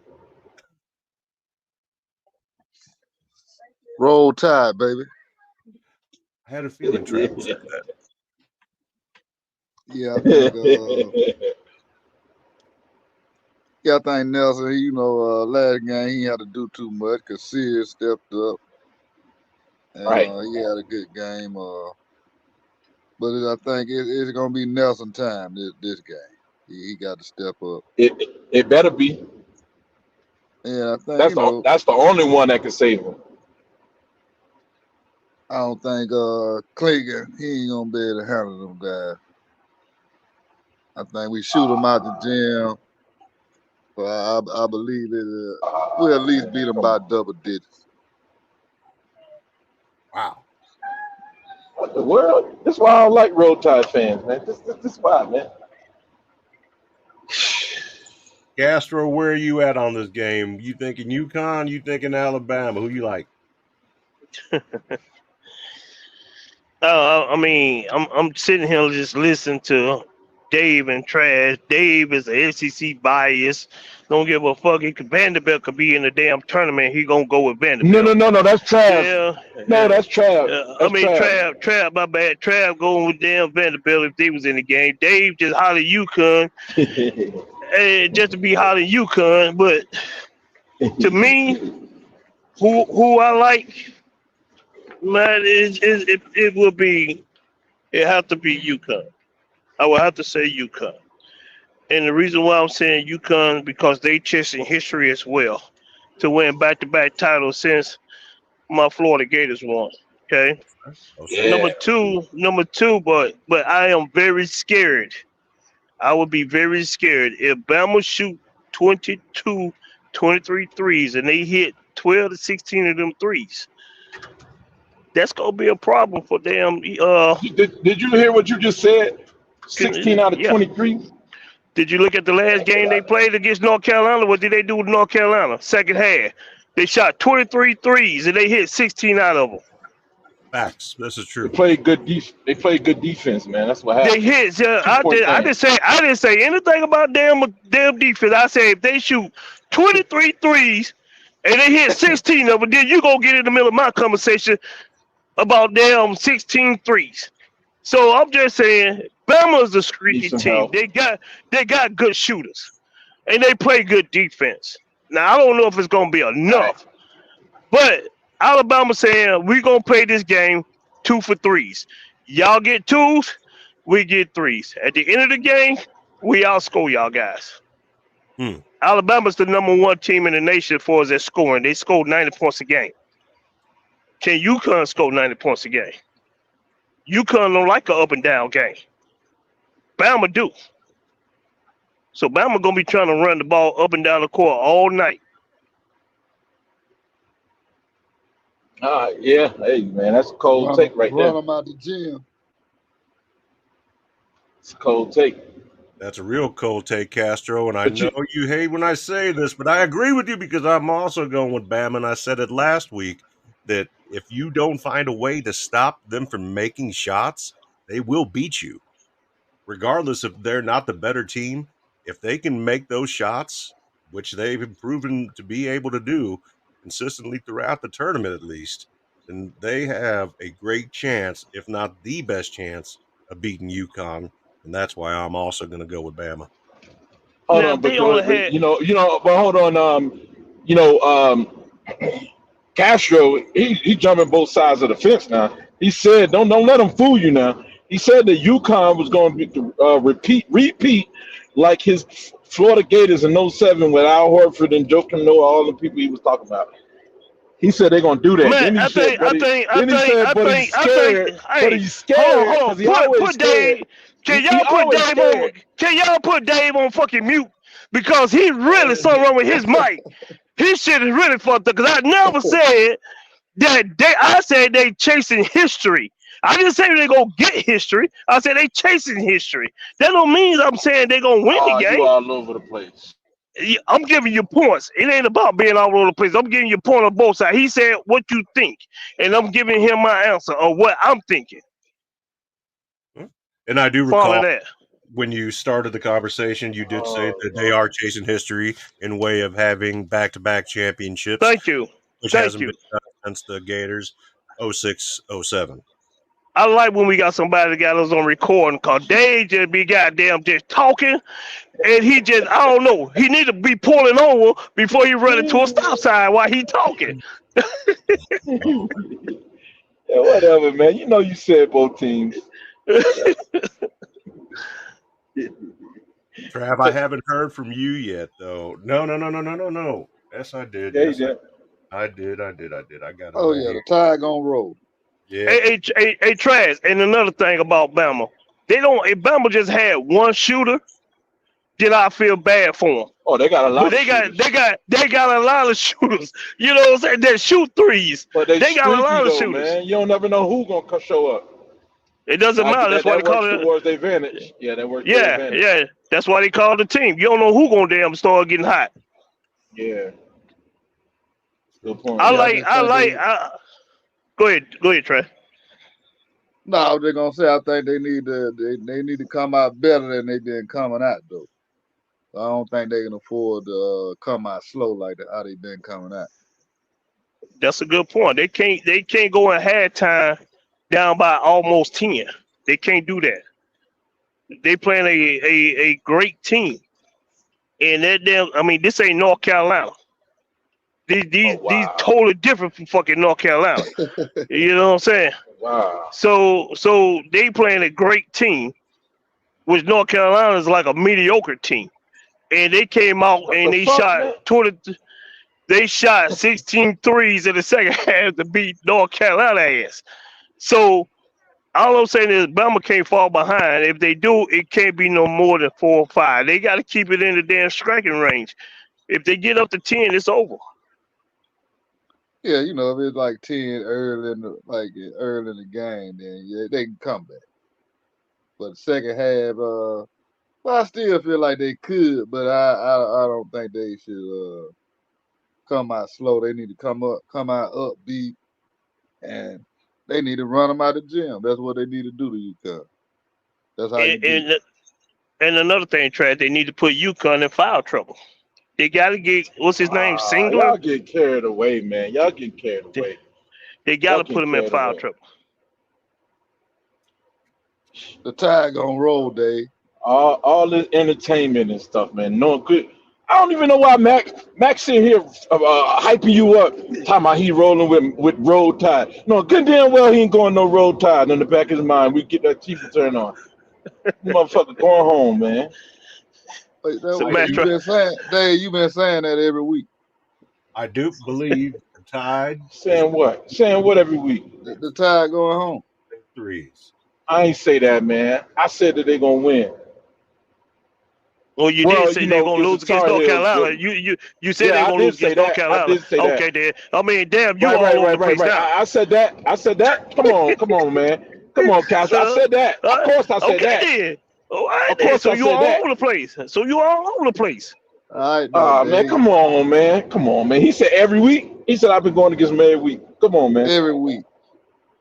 Roll Tide, baby. I had a feeling Travis said that. Yeah, I think. I think Nelson. Last game he had to do too much because Sears stepped up and Right. he had a good game. But I think it's gonna be Nelson time this game. He got to step up. It better be. Yeah, I think That's the only one that can save him. I don't think Clingan he ain't gonna be able to handle them guys. I think we shoot them out the gym. But I believe we'll at least beat them by double digits. Wow. What the world? That's why I don't like Road Tide fans, man. This why, man. Castro, where are you at on this game? You thinking UConn? You thinking Alabama? Who you like? I'm sitting here just listening to Dave and Trash. Dave is a SEC bias. Don't give a fuck. Vanderbilt could be in the damn tournament. He gonna go with Vanderbilt. No. That's Trav. Yeah. No, that's Trav. I mean, Trav, my bad. Trav going with damn Vanderbilt if they was in the game. Dave just holler UConn, just to be hollering UConn. But to me, who I like, man, it will be. It have to be UConn. I will have to say UConn. And the reason why I'm saying UConn because they chasing history as well to win back-to-back titles since my Florida Gators won. Okay. Yeah. Number two, but I am very scared. I would be very scared if Bama shoot 22, 23 threes and they hit 12 to 16 of them threes. That's gonna be a problem for them. Did you hear what you just said? 16 out of 23. Did you look at the last game they played against North Carolina? What did they do with North Carolina? Second half, they shot 23 threes and they hit 16 out of them. Facts. This is true. They played good defense, man. That's what happened. They hit. I didn't say anything about damn defense. I said if they shoot 23 threes and they hit 16 of them, then you gonna get in the middle of my conversation about damn 16 threes. So I'm just saying, Bama's a streaky team. Help. They got good shooters, and they play good defense. Now I don't know if it's gonna be enough, but Alabama saying we're gonna play this game 2 for 3s. Y'all get 2s, we get 3s. At the end of the game, we outscore y'all guys. Alabama's the number 1 team in the nation as far as their scoring. They scored 90 points a game. Can UConn score 90 points a game? UConn don't like an up and down game. Bama do. So Bama gonna be trying to run the ball up and down the court all night. Yeah. Hey, man, that's a cold Run, take right run there. them out the gym. It's a cold take. That's a real cold take, Castro, and I But know you, you hate when I say this, but I agree with you because I'm also going with Bama, and I said it last week that if you don't find a way to stop them from making shots, they will beat you. Regardless if they're not the better team, if they can make those shots, which they've proven to be able to do consistently throughout the tournament at least, then they have a great chance, if not the best chance, of beating UConn. And that's why I'm also going to go with Bama. hold Now on, if they only had but hold on. You know, Castro, he jumping both sides of the fence now. He said, don't let him fool you now. He said that UConn was going to be repeat like his Florida Gators in '07 with Al Horford and Joakim Noah, all the people he was talking about. He said they're gonna do that. man, Then he said, but he's I think. scared. But Hey, he's scared because he always put scared. Dave. He always scared. Can y'all put Dave on fucking mute because he really something wrong with his mic. His shit is really fucked up. Because I never said that I said they chasing history. I didn't say they gonna get history. I said they chasing history. That don't mean I'm saying they gonna win the Oh, you game. all over the place. I'm giving you points. It ain't about being all over the place. I'm giving you a point on both sides. He said what you think, and I'm giving him my answer of what I'm thinking. And I do Follow recall that. when you started the conversation, you did say Oh, that they Lord. are chasing history in way of having back-to-back championships, Thank you. which Thank hasn't you. been done since the Gators 06, 07. I like when we got somebody that got us on recording because they just be goddamn just talking, and he just, I don't know, he need to be pulling over before he run into a stop sign while he talking. Yeah, whatever, man. You know you said both teams. Trav, I haven't heard from you yet, though. No. Yes, I did. Yeah, you Yes, did. I did. I got it Oh right yeah, here. the tide gonna roll. Yeah. Hey, Trash, and another thing about Bama, they don't, if Bama just had one shooter, then I feel bad for them. Oh, they got a But lot of shooters, they got a lot of shooters. You know what I'm saying? That shoot threes. but they They got a lot streaky of though, shooters. man. You don't never know who gonna show up. It doesn't matter. That's why they That call works it. towards their advantage. Yeah, that works to their Yeah, advantage. yeah. That's why they call it a team. You don't know who gonna damn start getting hot. Yeah, good point. I Yeah, I like. just think they. Go ahead. Go ahead, Trey. No, I was just gonna say I think they need to come out better than they been coming out though. I don't think they can afford to come out slow like how they been coming out. That's a good point. They can't go in halftime down by almost 10. They can't do that. They playing a great team. And that damn, I mean, this ain't North Carolina. Oh These wow, totally different from fucking North Carolina. You know what I'm saying? wow. So they playing a great team, which North Carolina is like a mediocre team. And they came out What and the they fuck, shot man? 20, they shot 16 threes in the second half to beat North Carolina ass. So all I'm saying is Bama can't fall behind. If they do, it can't be no more than 4 or 5. They got to keep it in the damn striking range. If they get up to 10, it's over. Yeah, if it's like 10 early in the game, then yeah, they can come back. But the second half, well, I still feel like they could, but I don't think they should come out slow. They need to come out upbeat, and they need to run them out of the gym. That's what they need to do to you, cuz. That's how And, you beat. and and another thing, Trav, they need to put UConn in foul trouble. They got to get what's his name, Singler. Y'all get carried away, man. Y'all get carried They, away. they got Y'all to put get them in carried foul away. trouble. The tide gonna roll, Dave. All this entertainment and stuff, man. No good. I don't even know why Max sitting here hyping you up, talking about he rolling with roll tide. No, good damn well he ain't going no roll tide. In the back of his mind, we get that TV turned on. Motherfucker going home, man. Wait, So I Matt, do you been saying, Dave? You been saying that every week. I do believe the Tide is Saying what? Saying what every week? The tide going home. threes. I ain't say that, man. I said that they gonna win. Well, you did Well, say they're gonna it's the lose against Tar North Heels, Carolina. but You said yeah, they're I gonna did lose say against North that. I Carolina. did say that. Okay, then. I mean, damn, you Right, all over the place right. now. I said that. I said that. Come on, man. Come on, Cash. I Uh, said that. Of course, I said okay that. then. All right Of then. course, So I you said all that. over the place. So you all over the place. All right, now, Ah, man, Dave. come on, man. Come on, man. He said every week. He said I've been going against him every week. Come on, man. Every week.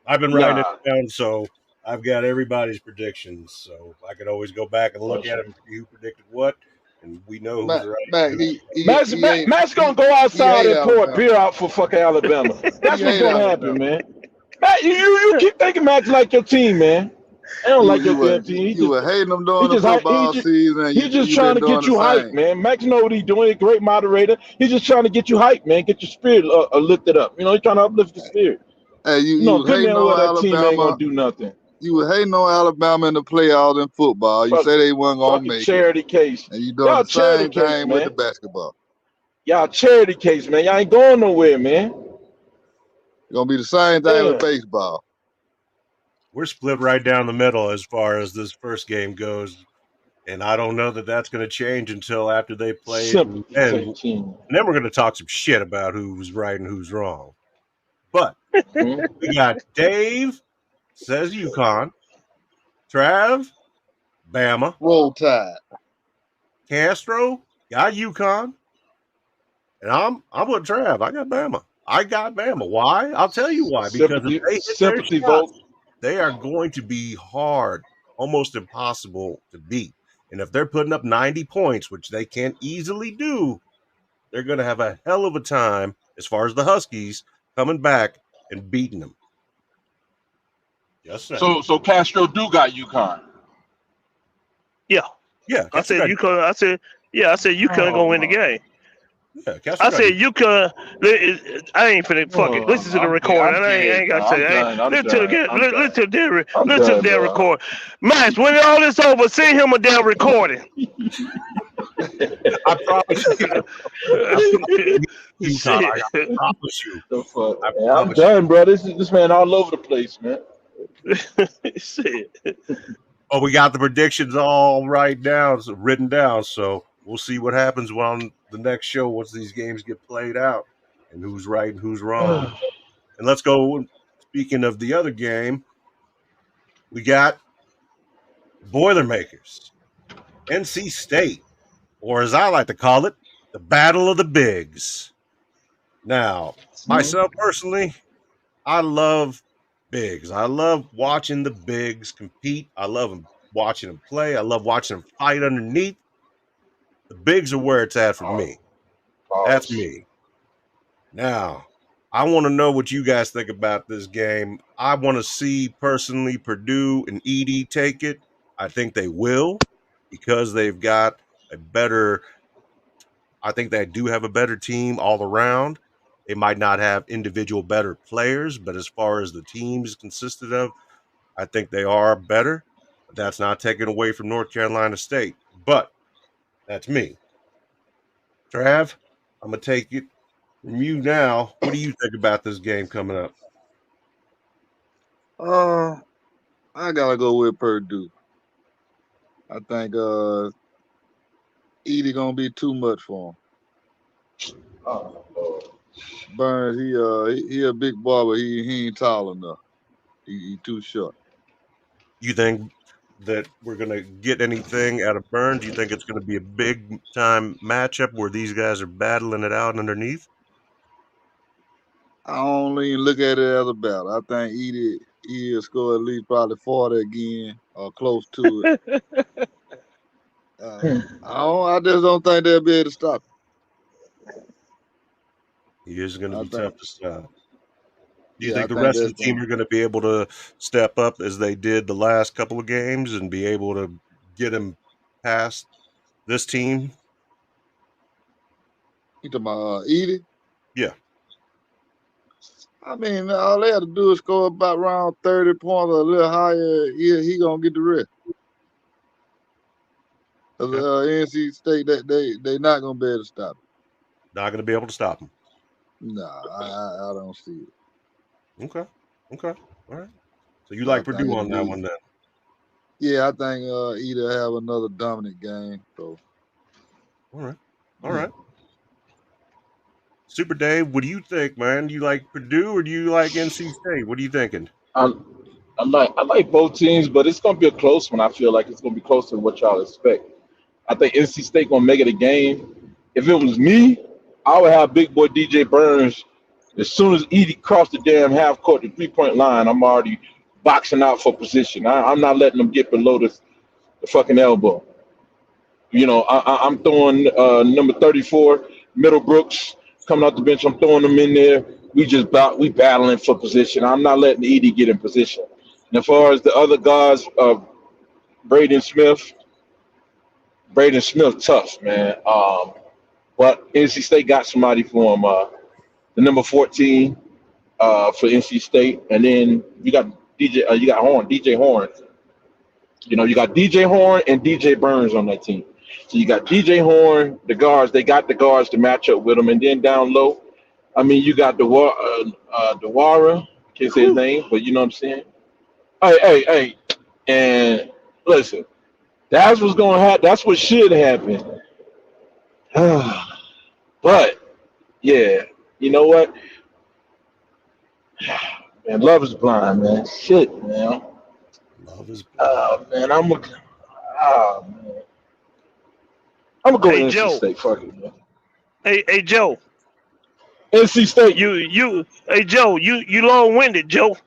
I've been writing it Nah. down, so I've got everybody's predictions, so I can always go back and look Oh, at shit. them and see who predicted what, and we know who's Mac, right. Mac, And he ain't Matt's gonna go he outside hate and pour a Alabama. beer out for fucking Alabama. He That's what's hate gonna happen, Alabama. man. Matt, you keep thinking Matt's like your team, man. I don't like your damn team. You were hating them He during the just football season, and he just you trying been to doing get the you hyped, same. man. Max know what he's doing. A great moderator. He's just trying to get you hyped, man. Get your spirit lifted up. He's trying to uplift your spirit. Hey, you was Good hating man, well on that team ain't Alabama. gonna do nothing. You were hating on Alabama in the playoffs in football. You Fuck, say they weren't gonna fucking make it, charity case. and you doing Y'all the charity same case, thing with the man. basketball. Y'all charity case, man. Y'all ain't going nowhere, man. It's gonna be the same thing with Damn. baseball. we're split right down the middle as far as this first game goes, and I don't know that that's going to change until after they play it, and Sympathy then, take team. we're going to talk some shit about who's right and who's wrong. But Hmm? we got Dave says UConn, Trav, Bama, Roll Tide. Castro got UConn, and I'm with Trav. I got Bama. I got Bama. Why? I'll tell you why. Because if they hit their Sympathy vote. shots, they are going to be hard, almost impossible to beat. And if they're putting up 90 points, which they can easily do, they're going to have a hell of a time as far as the Huskies coming back and beating them. Just saying. So Castro do got UConn. Yeah. Yeah, I Castro said got. you could. I said you couldn't go win the Oh, game. Yeah, Castro I got. said you could. I ain't finna fuck it. Listen to the recording. I'm I dead, ain't bro. got to. I'm done. I'm Listen to done. the. I'm done. Listen to their. I'm Listen to done, their bro. record. Max, when all this over, send him a damn recording. I promise you. I promise you, UConn. Shit. I promise you. The fuck? I Man, I'm promise you. done, bro. This man all over the place, man. Shit. Oh, we got the predictions all right down, so written down. So we'll see what happens on the next show once these games get played out and who's right and who's wrong. And let's go. Speaking of the other game, we got Boilermakers, NC State, or as I like to call it, the Battle of the Bigs. Now, myself personally, I love bigs. I love watching the bigs compete. I love watching them play. I love watching them fight underneath. The bigs are where it's at for me. That's Pause. me. Now, I want to know what you guys think about this game. I want to see personally Purdue and Edie take it. I think they will because they've got a better, I think they do have a better team all around. They might not have individual better players, but as far as the teams consisted of, I think they are better. But that's not taken away from North Carolina State. But that's me. Trav, I'm going to take it from you now. What do you think about this game coming up? I gotta go with Purdue. I think Edie gonna be too much for him. Oh, Lord. Burns, he a big boy, but he ain't tall enough. He too short. You think that we're going to get anything out of Burns? You think it's going to be a big time matchup where these guys are battling it out underneath? I don't even look at it as a battle. I think Edie will score at least probably 40 again or close to it. I just don't think they'll be able to stop He is going it. to I be think, tough to stop. Do you yeah, I think the think rest of that's the team going. are going to be able to step up as they did the last couple of games and be able to get him past this team? You talking about Edie? Yeah. I mean, all they have to do is score about around 30 points or a little higher. Yeah, he gonna get the rest. Cause Okay. NC State, they not gonna be able to stop it. Not going to be able to stop him. Nah, I don't see it. Okay. Okay. All right. So you So I like think Purdue it'll on that be. one then? Yeah, I think either have another dominant game. So All right. All Yeah. right. Super Dave, what do you think, man? Do you like Purdue or do you like NC State? What are you thinking? I, I like both teams, but it's gonna be a close one. I feel like it's gonna be closer than what y'all expect. I think NC State gonna make it a game. If it was me, I would have big boy DJ Burns. As soon as Edie crossed the damn half court, the 3 point line, I'm already boxing out for position. I'm not letting them get below the fucking elbow. I'm throwing number 34, Middlebrooks, coming off the bench. I'm throwing them in there. We battling for position. I'm not letting Edie get in position. And as far as the other guys, Braden Smith, Braden Smith, tough man. But NC State got somebody for him. The number 14 for NC State, and then you got Horn, DJ Horn. You got DJ Horn and DJ Burns on that team. So you got DJ Horn, the guards. They got the guards to match up with them, and then down low, I mean, you got Dewara. Can't say his Whew. name, but you know what I'm saying. Hey, and listen, that's what's going to happen. That's what should happen. But yeah, you know what? Man, love is blind, man. Shit, man. Love is blind. Man, man. I'm gonna go Hey NC Joe. State. Fuck it, man. Hey Joe. NC State. Hey Joe. You long winded, Joe.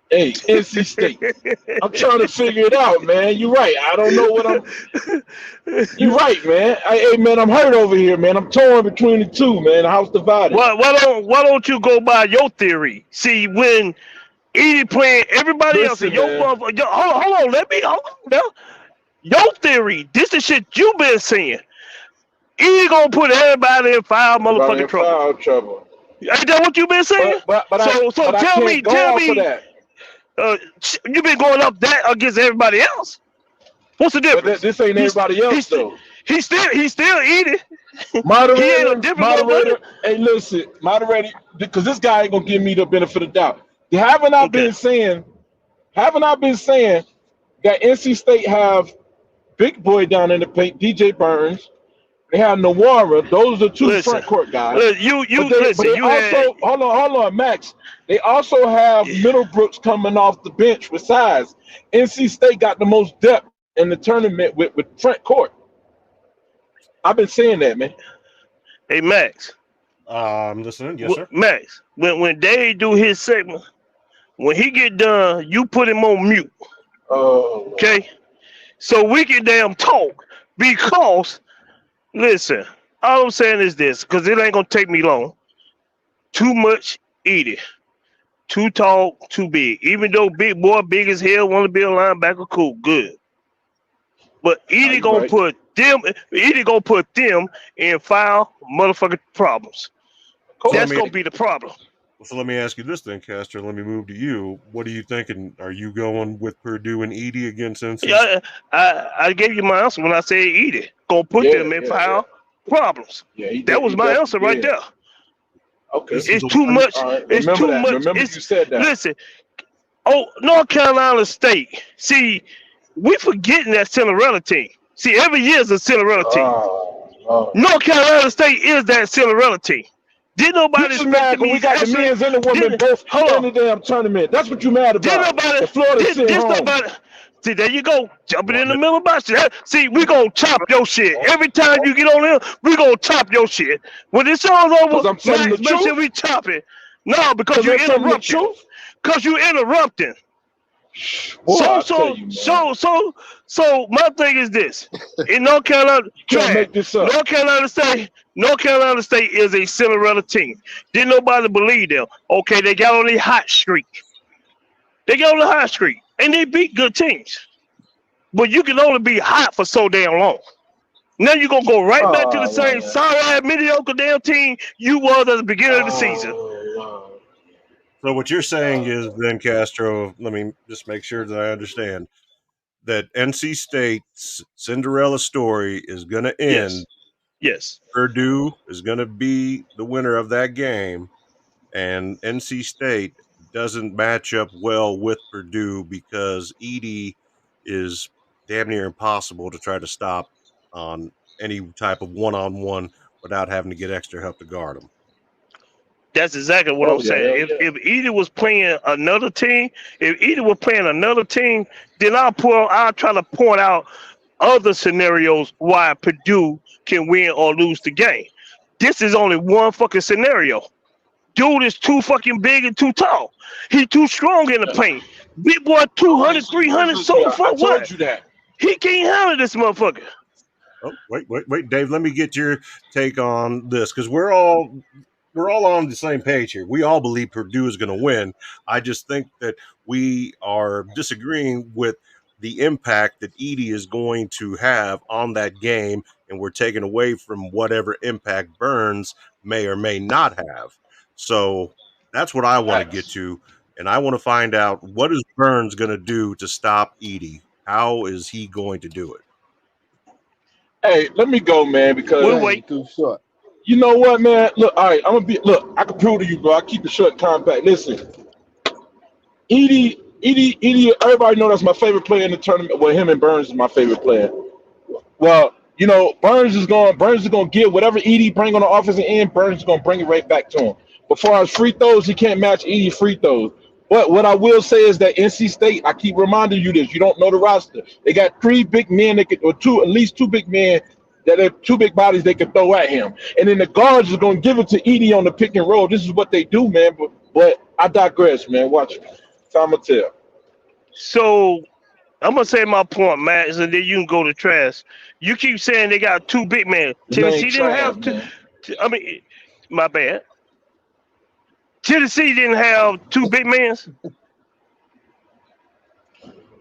Hey, NC State. I'm trying to figure it out, man. You're right. I don't know what I'm. You're right, man. Hey, man, I'm hurt over here, man. I'm torn between the two, man. The house divided. Why don't you go by your theory? See, when Edie playing everybody else and Listen, man. hold on, let me hold on now. Your theory, this the shit you been saying. Edie gonna put everybody in foul Everybody motherfucking in trouble. foul trouble. Ain't that what you been saying? So I tell can't go tell off of me, that. you been going up that against everybody else. What's the But difference? this ain't He's everybody else he's though. he's still Edie. He ain't a Moderator, different moderator. motherfucker. Hey, listen, moderator, because this guy ain't gonna give me the benefit of the doubt. Haven't I Okay. been saying? Haven't I been saying that NC State have big boy down in the paint, DJ Burns? They have Nawara. Those are two Listen, front court guys. look, But you they but listen. they You had also hold on, Max. They also have Middlebrooks coming off the bench with size. NC State got the most depth in the tournament with front court. I've been saying that, man. hey Max. I'm listening. Yes, sir. Max, when Dave do his segment, when he get done, you put him on mute, Oh, okay? So we can damn talk. Because listen, all I'm saying is this, because it ain't gonna take me long. Too much eat it. Too tall, too big. Even though big boy, big as hell, want to be a linebacker, cool, good. But no, you right. Edie gonna put them in foul motherfucking problems. Of So let That's course. me gonna be the problem. so let me ask you this then, Castor. Let me move to you. What are you thinking? Are you going with Purdue and Edie against NC State? Yeah, I gave you my answer when I said eat it. Gonna put Yeah, them in yeah, yeah. foul problems. Yeah, he That did. was He my definitely answer right did. there. Okay. This is It's the too one. much. All right. It's Remember too that. much. Remember you It's said that. listen. Oh, North Carolina State. See, we forgetting that Cinderella team. See, every year is a Cinderella team. Oh. North Carolina State is that Cinderella team. Did You nobody just expect mad them because we these got the extra? men's and the women Did both hold in on? the damn tournament. That's what you mad Did about. nobody? And Florida Did sitting this home. nobody? See, there you go, jumping Well, in the middle of my shit. See, we gonna chop your shit hold every time you get on there. We gonna chop your shit. When this show's over, Because I'm telling the Max, make sure truth. we chop it. No, because Because you I'm telling the interrupting. truth. Cause you interrupting. Boy, So I tell so you, man. so so so my thing is this. In North Carolina, You can't trash. make this up. North Carolina State is a Cinderella team. Didn't nobody believe them. Okay, they got on a hot streak. They got on a hot streak, and they beat good teams. But you can only be hot for so damn long. Now you're gonna go right back to the Oh, same man. sorry mediocre damn team you was at the beginning of the season. Oh, So what you're saying Lord. is then, Castro, let me just make sure that I understand that NC State's Cinderella story is going to Yes. end. Yes. Purdue is going to be the winner of that game, and NC State doesn't match up well with Purdue because Edie is damn near impossible to try to stop. on any type of one-on-one without having to get extra help to guard them. That's exactly what Oh I'm yeah, saying. hell If yeah. if Edie was playing another team, then I'll try to point out other scenarios why Purdue can win or lose the game. This is only one fucking scenario. Dude is too fucking big and too tall. He too strong in the paint. Big boy Okay, 200, so you 300, agree with me. so I for told what? you that. He can't handle this motherfucker. Oh, wait, Dave. Let me get your take on this because we're all on the same page here. We all believe Purdue is going to win. I just think that we are disagreeing with the impact that Edie is going to have on that game, and we're taking away from whatever impact Burns may or may not have. So that's what I want to get Facts. to, and I want to find out what is Burns going to do to stop Edie. How is he going to do it? Hey, let me go, man, We'll because James wait. too short. you know what, man. Look, all right, I'm gonna be. Look, I can prove to you, bro. I keep it short, compact. Listen, Edie. Everybody know that's my favorite player in the tournament. Well, him and Burns is my favorite player. Well, you know, Burns is gonna get whatever Edie bring on the offensive end. Burns is gonna bring it right back to him. But far as free throws, he can't match Edie free throws. But what I will say is that NC State, I keep reminding you this. You don't know the roster. They got three big men that could, or two, at least two big men that have two big bodies they can throw at him. And then the guards is gonna give it to Edie on the pick and roll. This is what they do, man. But I digress, man. Watch. Time will tell. So I'm gonna say my point, Max, and then you can go to trash. You keep saying they got two big men. His name Tennessee didn't Trav, have two. man. I mean, my bad. Tennessee didn't have two big men.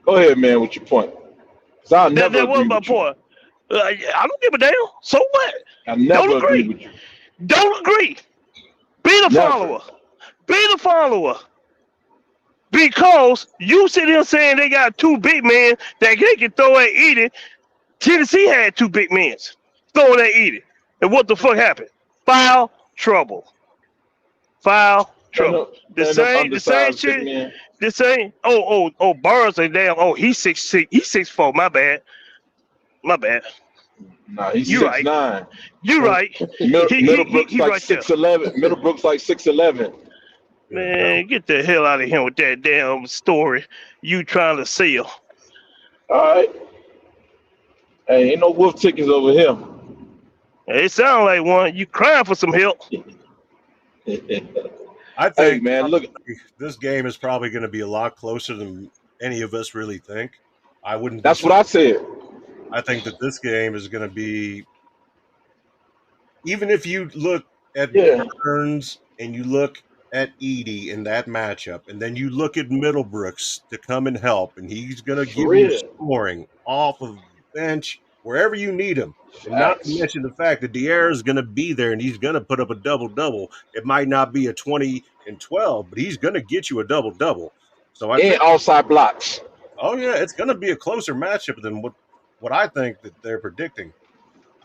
Go ahead, man, with your point. Cause I'll never That was agree my with you. point. I don't give a damn. So what? I Don't never agree agree. with you. Don't agree. Be the Never. follower. Be the follower. Because you sit here saying they got two big men that they can throw at Edie. Tennessee had two big men throwing at Edie. And what the fuck happened? Foul trouble. Foul Man, trouble. The man, them same undersized big shit. men. The same. Oh, Burns a damn. Oh, he's 6'6". He's 6'4". My bad. My bad. Nah, he's You six right. nine. You right. Middlebrook's He like right there. 6'11". Middlebrook's like 6'11". Yeah. Man, get the hell out of here with that damn story you trying to sell. All right. Hey, ain't no wolf tickets over here. It sounds like one. You crying for some help. I Hey, think man, look. this game is probably going to be a lot closer than any of us really think. I wouldn't be That's what I surprised. said. I think that this game is going to be, even if you look at Yeah, Burns and you look at Edie in that matchup, and then you look at Middlebrooks to come and help, and he's going to for give you real. scoring off of the bench wherever you need him. And not to Facts. mention the fact that Diarra is going to be there and he's going to put up a double double. It might not be a 20 and 12, but he's going to get you a double double. So I And think, outside blocks. oh yeah, it's going to be a closer matchup than what I think that they're predicting.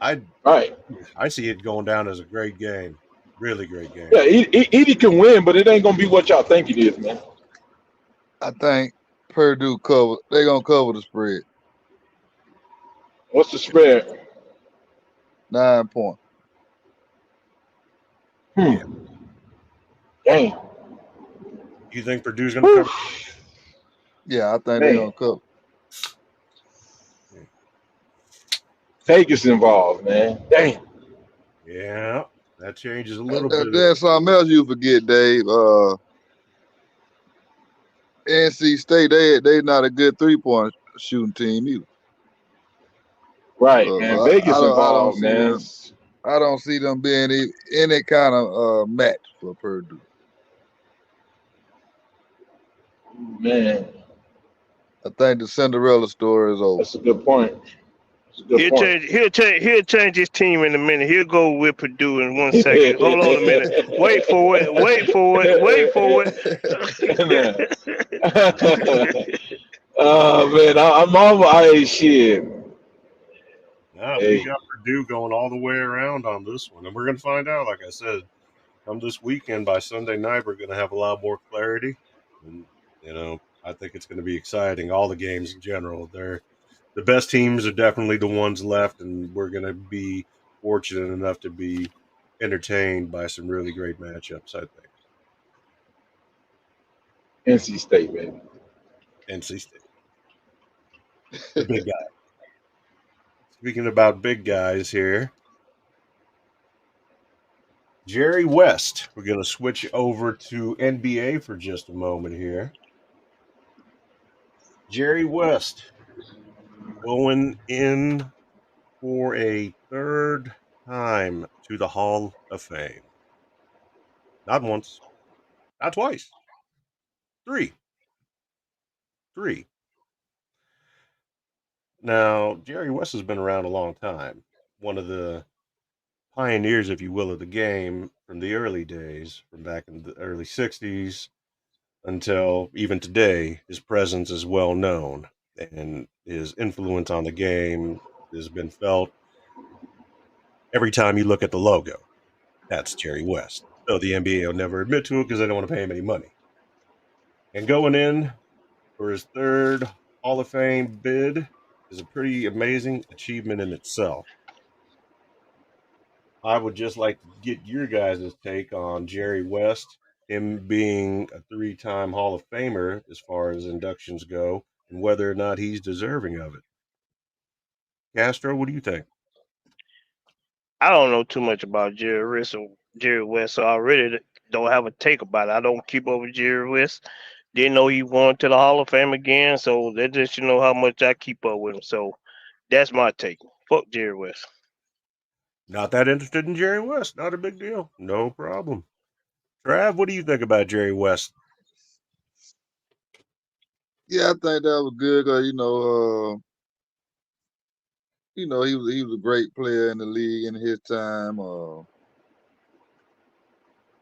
I Right. I see it going down as a great game, really great game. Yeah, Edie can win, but it ain't gonna be what y'all think it is, man. I think Purdue cover. They gonna cover the spread. What's the spread? 9 points. Hmm. Yeah, Dang. you think Purdue's going to Whew. cover? Yeah, I think they Man, gonna cover. Vegas involved, man. Dang. Yeah, that changes a little bit. There's something else you forget, Dave. NC State, they not a good 3-point shooting team either. Right, So man. I Vegas don't involved, see man. them. I don't see them being any kind of match for Purdue. Man, I think the Cinderella story is over. that's a good point. That's a good point. He'll change his team in a minute. He'll go with Purdue in 1 second. Hold on a minute. Wait for it. Wait for it. Wait for it. Oh man, I'm all right. Shit. No, we Hey, got Purdue going all the way around on this one, and we're going to find out. Like I said, come this weekend by Sunday night, we're going to have a lot more clarity, and I think it's going to be exciting. All the games in general, the best teams are definitely the ones left, and we're going to be fortunate enough to be entertained by some really great matchups, I think. NC State, baby. NC State, the big guy. Speaking about big guys here, Jerry West. We're going to switch over to NBA for just a moment here. Jerry West going in for a third time to the Hall of Fame. Not once, not twice, three. Three. Now, Jerry West has been around a long time. One of the pioneers, if you will, of the game from the early days, from back in the early 60s until even today. His presence is well known, and his influence on the game has been felt every time you look at the logo. That's Jerry West. So the NBA will never admit to it because they don't want to pay him any money. And going in for his third Hall of Fame bid is a pretty amazing achievement in itself. I would just like to get your guys' take on Jerry West, him being a three-time Hall of Famer as far as inductions go, and whether or not he's deserving of it. Castro, what do you think? I don't know too much about Jerry West, so I really don't have a take about it. I don't keep up with Jerry West. Didn't know he won to the Hall of Fame again, so that just how much I keep up with him. So that's my take. Fuck Jerry West. Not that interested in Jerry West. Not a big deal. No problem. Trav, what do you think about Jerry West? Yeah, I think that was good because he was a great player in the league in his time.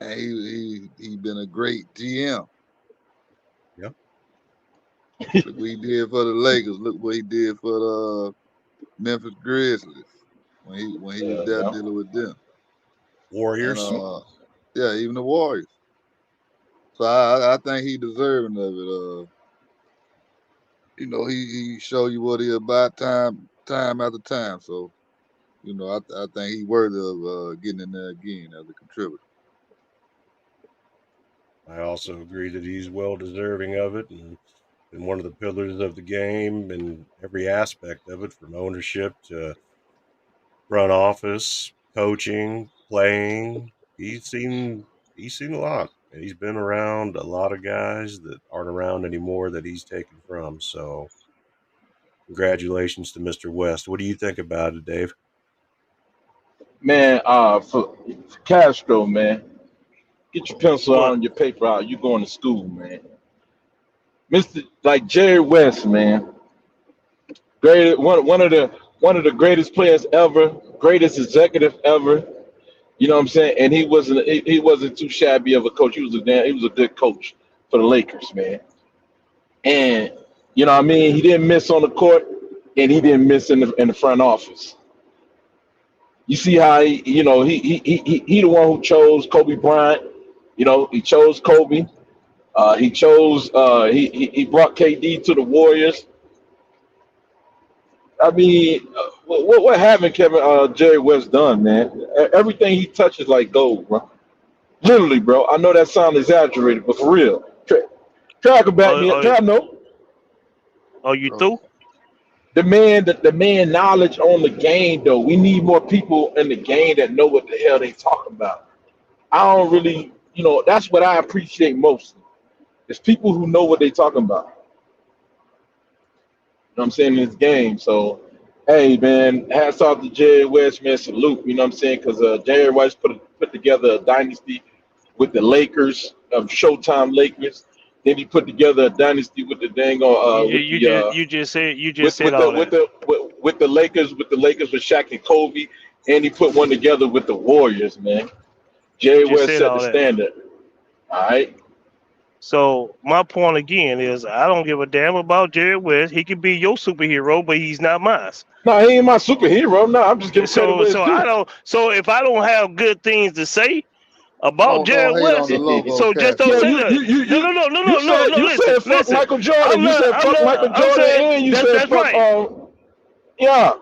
And he been a great GM. Yep. Look what he did for the Lakers. Look what he did for the Memphis Grizzlies when he was there dealing with them. Warriors. And, yeah, even the Warriors. So I think he deserving of it. He show you what he about time after time. So, I think he's worthy of getting in there again as a contributor. I also agree that he's well deserving of it and one of the pillars of the game in every aspect of it, from ownership to front office, coaching, playing. He's seen a lot. And he's been around a lot of guys that aren't around anymore that he's taken from. So congratulations to Mr. West. What do you think about it, Dave? Man, for Castro, man, get your pencil out and your paper out. You going to school, man. Like Jerry West, man. Great, one of the greatest players ever, greatest executive ever. You know what I'm saying? And he wasn't too shabby of a coach. He was a good coach for the Lakers, man. And you know what I mean? He didn't miss on the court, and he didn't miss in the front office. You see how he the one who chose Kobe Bryant. He chose Kobe. He brought KD to the Warriors. I mean, what haven't Jerry West done, man? Everything he touches like gold, bro. Literally, bro. I know that sounds exaggerated, but for real. Try to back me up. Try to know. Oh, you through? The man knowledge on the game, though. We need more people in the game that know what the hell they talking about. I don't really, that's what I appreciate most. It's people who know what they talking about. You know what I'm saying, in this game. So, hey, man, hats off to Jerry West, man. Salute, you know what I'm saying? Because Jerry West put together a dynasty with the Lakers, Showtime Lakers. Then he put together a dynasty with the you just said all that. With the Lakers with Shaq and Kobe, and he put one together with the Warriors, man. Jerry West set the standard. All right. So my point again is I don't give a damn about Jerry West. He can be your superhero, but he's not mine. No, he ain't my superhero. No, I'm just giving credit. So if I don't have good things to say about Jerry West, so just don't say that. No. You said fuck Michael Jordan. You said fuck Michael Jordan, and you said fuck. Yeah.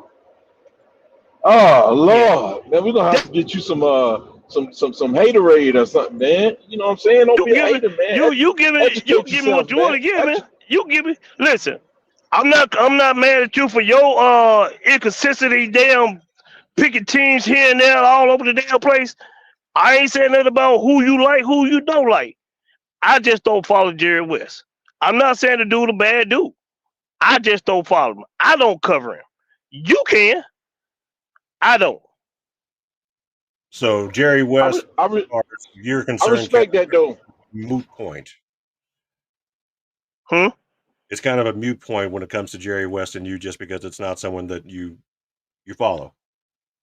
Oh Yeah. Lord, man, we're gonna have That, to get you some haterade or something, man. You know what I'm saying? Don't you be a give it. hater, man. You Educate give me what yourself, you want man. to give me. You give me. Listen, I'm not mad at you for your inconsistency. Damn, picking teams here and there all over the damn place. I ain't saying nothing about who you like, who you don't like. I just don't follow Jerry West. I'm not saying the dude a bad dude. I just don't follow him. I don't cover him. You can. I don't. So Jerry I West, re- I, as re- far as you're I concerned, kind respect that though. of a moot point. Hmm? It's kind of a mute point when it comes to Jerry West and you, just because it's not someone that you follow.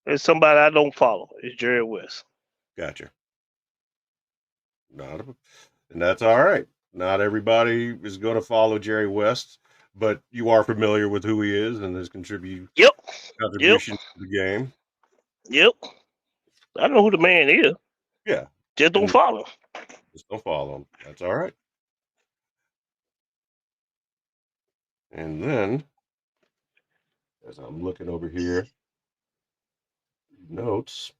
It's somebody I don't follow. It's Jerry West. Gotcha. Not a, and that's all right. Not everybody is going to follow Jerry West, but you are familiar with who he is and his Yep. Yep. contribution to the game. Yep. I know who the man is. Yeah, Just don't and follow. just don't follow him. That's all right. And then, as I'm looking over here, notes,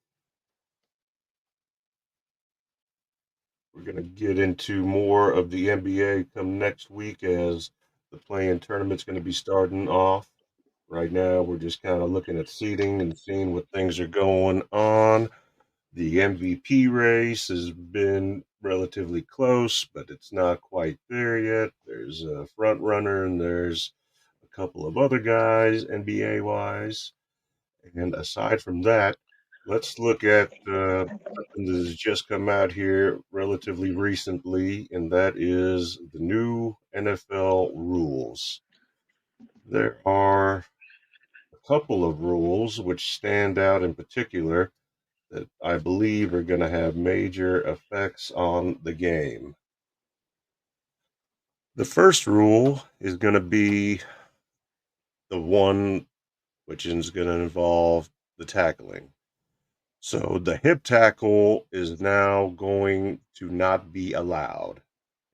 we're going to get into more of the NBA come next week as the play-in tournament's going to be starting off. Right now, we're just kind of looking at seeding and seeing what things are going on. The MVP race has been relatively close, but it's not quite there yet. There's a front runner and there's a couple of other guys, NBA wise. And aside from that, let's look at something that has just come out here relatively recently, and that is the new NFL rules. There are a couple of rules which stand out in particular that I believe are going to have major effects on the game. The first rule is going to be the one which is going to involve the tackling. So the hip tackle is now going to not be allowed.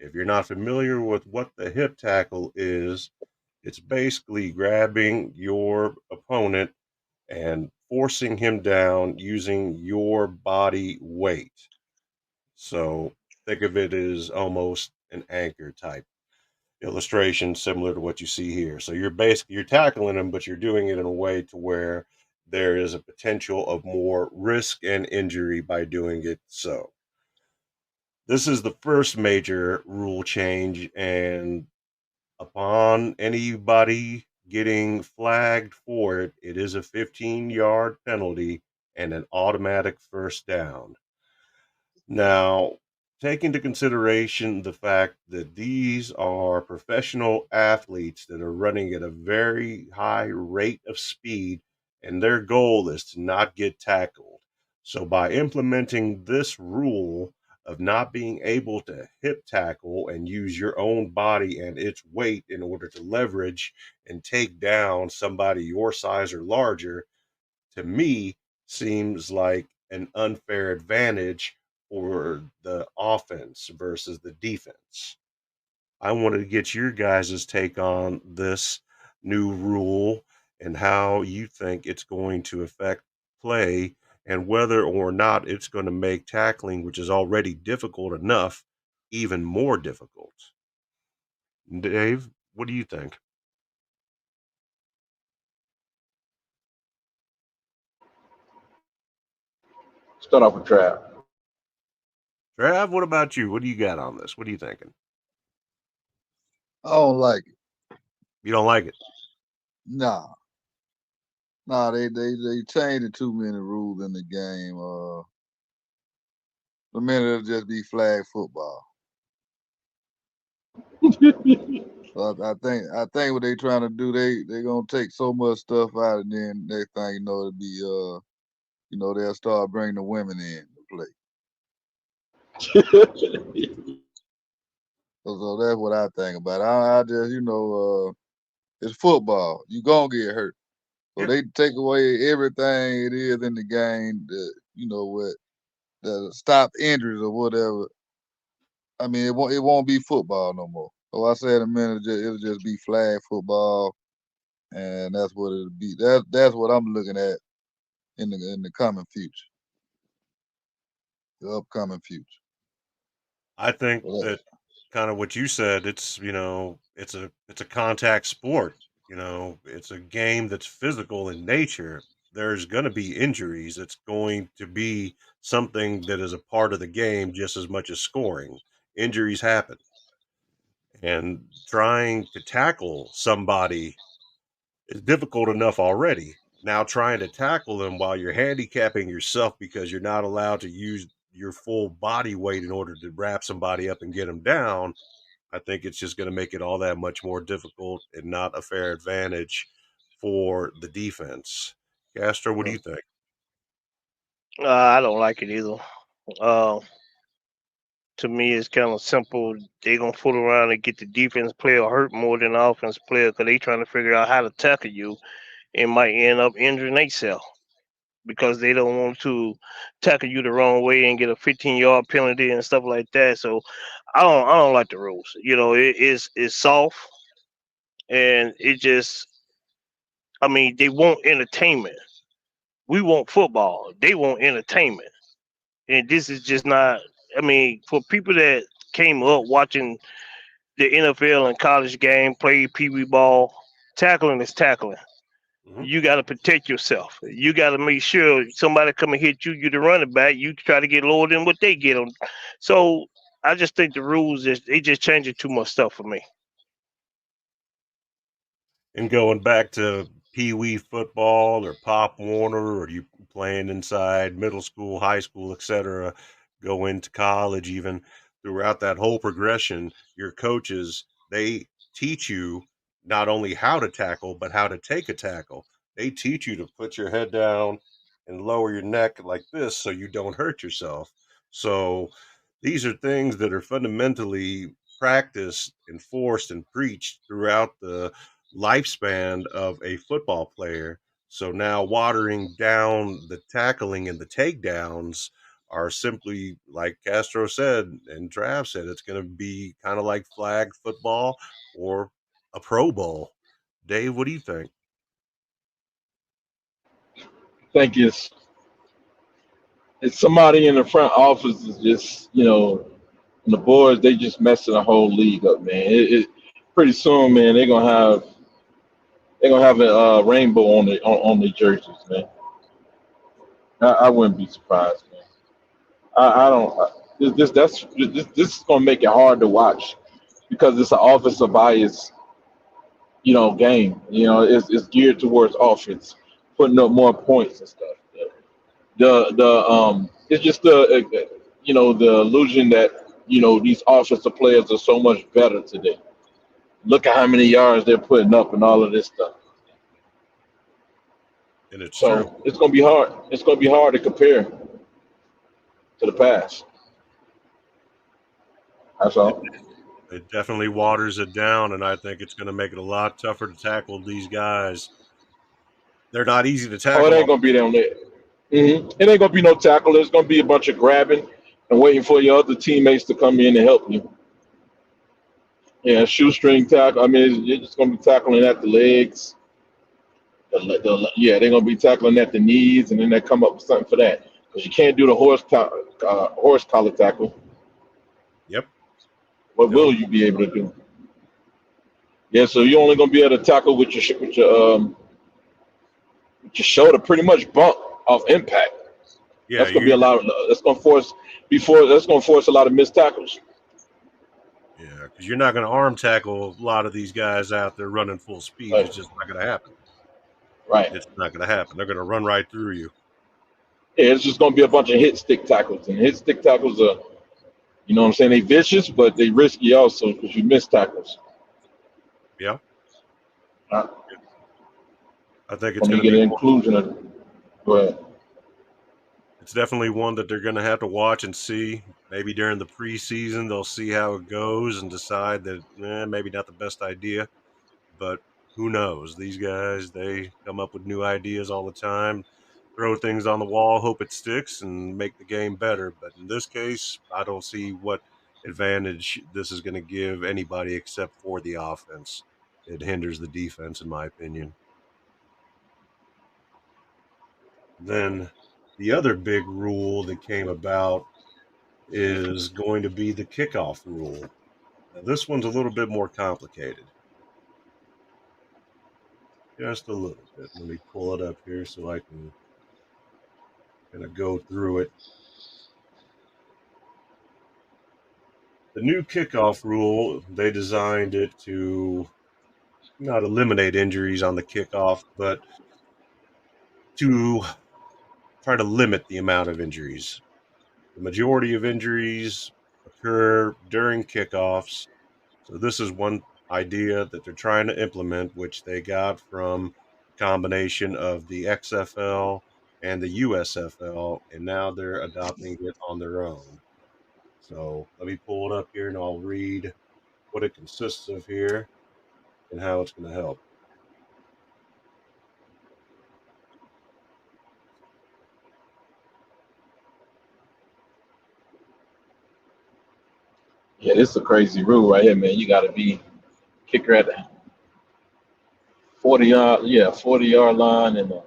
If you're not familiar with what the hip tackle is, it's basically grabbing your opponent and forcing him down using your body weight. So think of it as almost an anchor type illustration, similar to what you see here. So you're tackling him, but you're doing it in a way to where there is a potential of more risk and injury by doing it. So this is the first major rule change, and upon anybody getting flagged for it, it is a 15-yard penalty and an automatic first down. Now, take into consideration the fact that these are professional athletes that are running at a very high rate of speed, and their goal is to not get tackled. So, by implementing this rule of not being able to hip tackle and use your own body and its weight in order to leverage and take down somebody your size or larger, to me seems like an unfair advantage for the offense versus the defense. I wanted to get your guys' take on this new rule and how you think it's going to affect play and whether or not it's going to make tackling, which is already difficult enough, even more difficult. Dave, what do you think? Start off with trap. Trav, what about you? What do you got on this? What are you thinking? I don't like it. You don't like it? Nah, nah. They changed too many rules in the game. The minute it'll just be flag football. So I think what they trying to do, they gonna take so much stuff out, and then next thing you know, it'll be they'll start bringing the women in to play. So that's what I think about it. I just it's football. You gonna get hurt. So Yeah. they take away everything it is in the game that what that stop injuries or whatever. I mean, it won't be football no more. So I said a minute, it'll just be flag football, and that's what it'll be. That's what I'm looking at in the coming future, the upcoming future. I think So that kind of what you said, it's, it's a contact sport. It's a game that's physical in nature. There's going to be injuries. It's going to be something that is a part of the game just as much as scoring. Injuries happen. And trying to tackle somebody is difficult enough already. Now trying to tackle them while you're handicapping yourself because you're not allowed to use your full body weight in order to wrap somebody up and get them down, I think it's just going to make it all that much more difficult and not a fair advantage for the defense. Castro, what do Mm. you think? I don't like it either. Uh, to me, it's kind of simple. They gonna fool around and get the defense player hurt more than the offense player because they trying to figure out how to tackle you and might end up injuring themselves because they don't want to tackle you the wrong way and get a 15-yard penalty and stuff like that. So I don't like the rules. It's soft and it just I mean they want entertainment. We want football. They want entertainment. And this is just not I mean, for people that came up watching the NFL and college game, play pee wee ball, tackling is tackling. Hmm. You got to protect yourself. You got to make sure somebody come and hit you. You the running back. You try to get lower than what they get on. So I just think the rules is they just changing too much stuff for me. And going back to Pee Wee football or Pop Warner, or you playing inside middle school, high school, etc., go into college, even throughout that whole progression, your coaches, they teach you not only how to tackle, but how to take a tackle. They teach you to put your head down and lower your neck like this so you don't hurt yourself. So these are things that are fundamentally practiced, enforced, and preached throughout the lifespan of a football player. So now watering down the tackling and the takedowns are simply like Castro said and Trav said, it's going to be kind of like flag football or a Pro Bowl. Dave, what do you think? I think it's somebody in the front office is just and the boys they just messing the whole league up, man. Pretty soon, man, they're gonna have a rainbow on the jerseys, man. I wouldn't be surprised, man. I don't. This is gonna make it hard to watch because it's an offensive bias, game. It's geared towards offense, putting up more points and stuff. It's just the illusion that these offensive players are so much better today. Look at how many yards they're putting up and all of this stuff. And it's true. So it's gonna be hard. It's gonna be hard to compare to the past. That's It, all. it definitely waters it down, and I think it's going to make it a lot tougher to tackle these guys. They're not easy to Oh, it tackle. ain't gonna be down there. It ain't gonna be no tackle. There's gonna be a bunch of grabbing and waiting for your other teammates to come in and help you. Yeah, shoestring tackle. I mean, you're just gonna be tackling at the legs. Yeah, they're gonna be tackling at the knees, and then they come up with something for that because you can't do the horse collar tackle. Yep. What No. will you be able to do? Yeah, so you're only gonna be able to tackle with your shoulder, pretty much bump off impact. Yeah, That's gonna be a you lot. That's gonna force before. That's gonna force a lot of missed tackles. Yeah, because you're not going to arm tackle a lot of these guys out there running full speed. Right. It's just not going to happen. Right. It's not going to happen. They're going to run right through you. Yeah, it's just gonna be a bunch of hit stick tackles, and hit stick tackles are, what I'm saying, they vicious, but they risky also because you miss tackles. Yeah, Uh, I think it's when going you to get be an one. inclusion of, but It's definitely one that they're going to have to watch and see. Maybe during the preseason, they'll see how it goes and decide that maybe not the best idea. But who knows? These guys, they come up with new ideas all the time, throw things on the wall, hope it sticks, and make the game better. But in this case, I don't see what advantage this is going to give anybody except for the offense. It hinders the defense, in my opinion. Then the other big rule that came about is going to be the kickoff rule. Now, this one's a little bit more complicated, just a little bit. Let me pull it up here so I can kind of go through it. The new kickoff rule, they designed it to not eliminate injuries on the kickoff, but to try to limit the amount of injuries. The majority of injuries occur during kickoffs. So this is one idea that they're trying to implement, which they got from a combination of the XFL and the USFL, and now they're adopting it on their own. So let me pull it up here and I'll read what it consists of here and how it's going to help. Yeah, this is a crazy rule right here, man. You got to be kicker at the 40 yard, yeah, 40 yard line, and the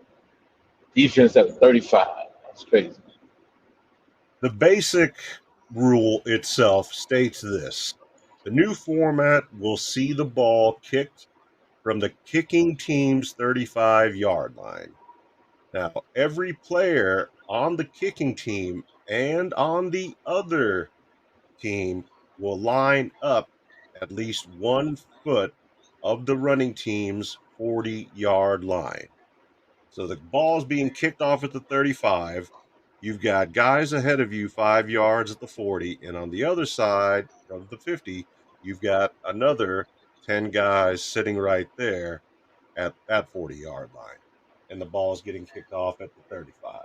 defense at the 35. That's crazy. The basic rule itself states this: the new format will see the ball kicked from the kicking team's 35-yard line. Now, every player on the kicking team and on the other team will line up at least 1 foot of the running team's 40-yard line. So the ball's being kicked off at the 35. You've got guys ahead of you 5 yards at the 40, and on the other side of the 50, you've got another 10 guys sitting right there at that 40-yard line. And the ball's getting kicked off at the 35.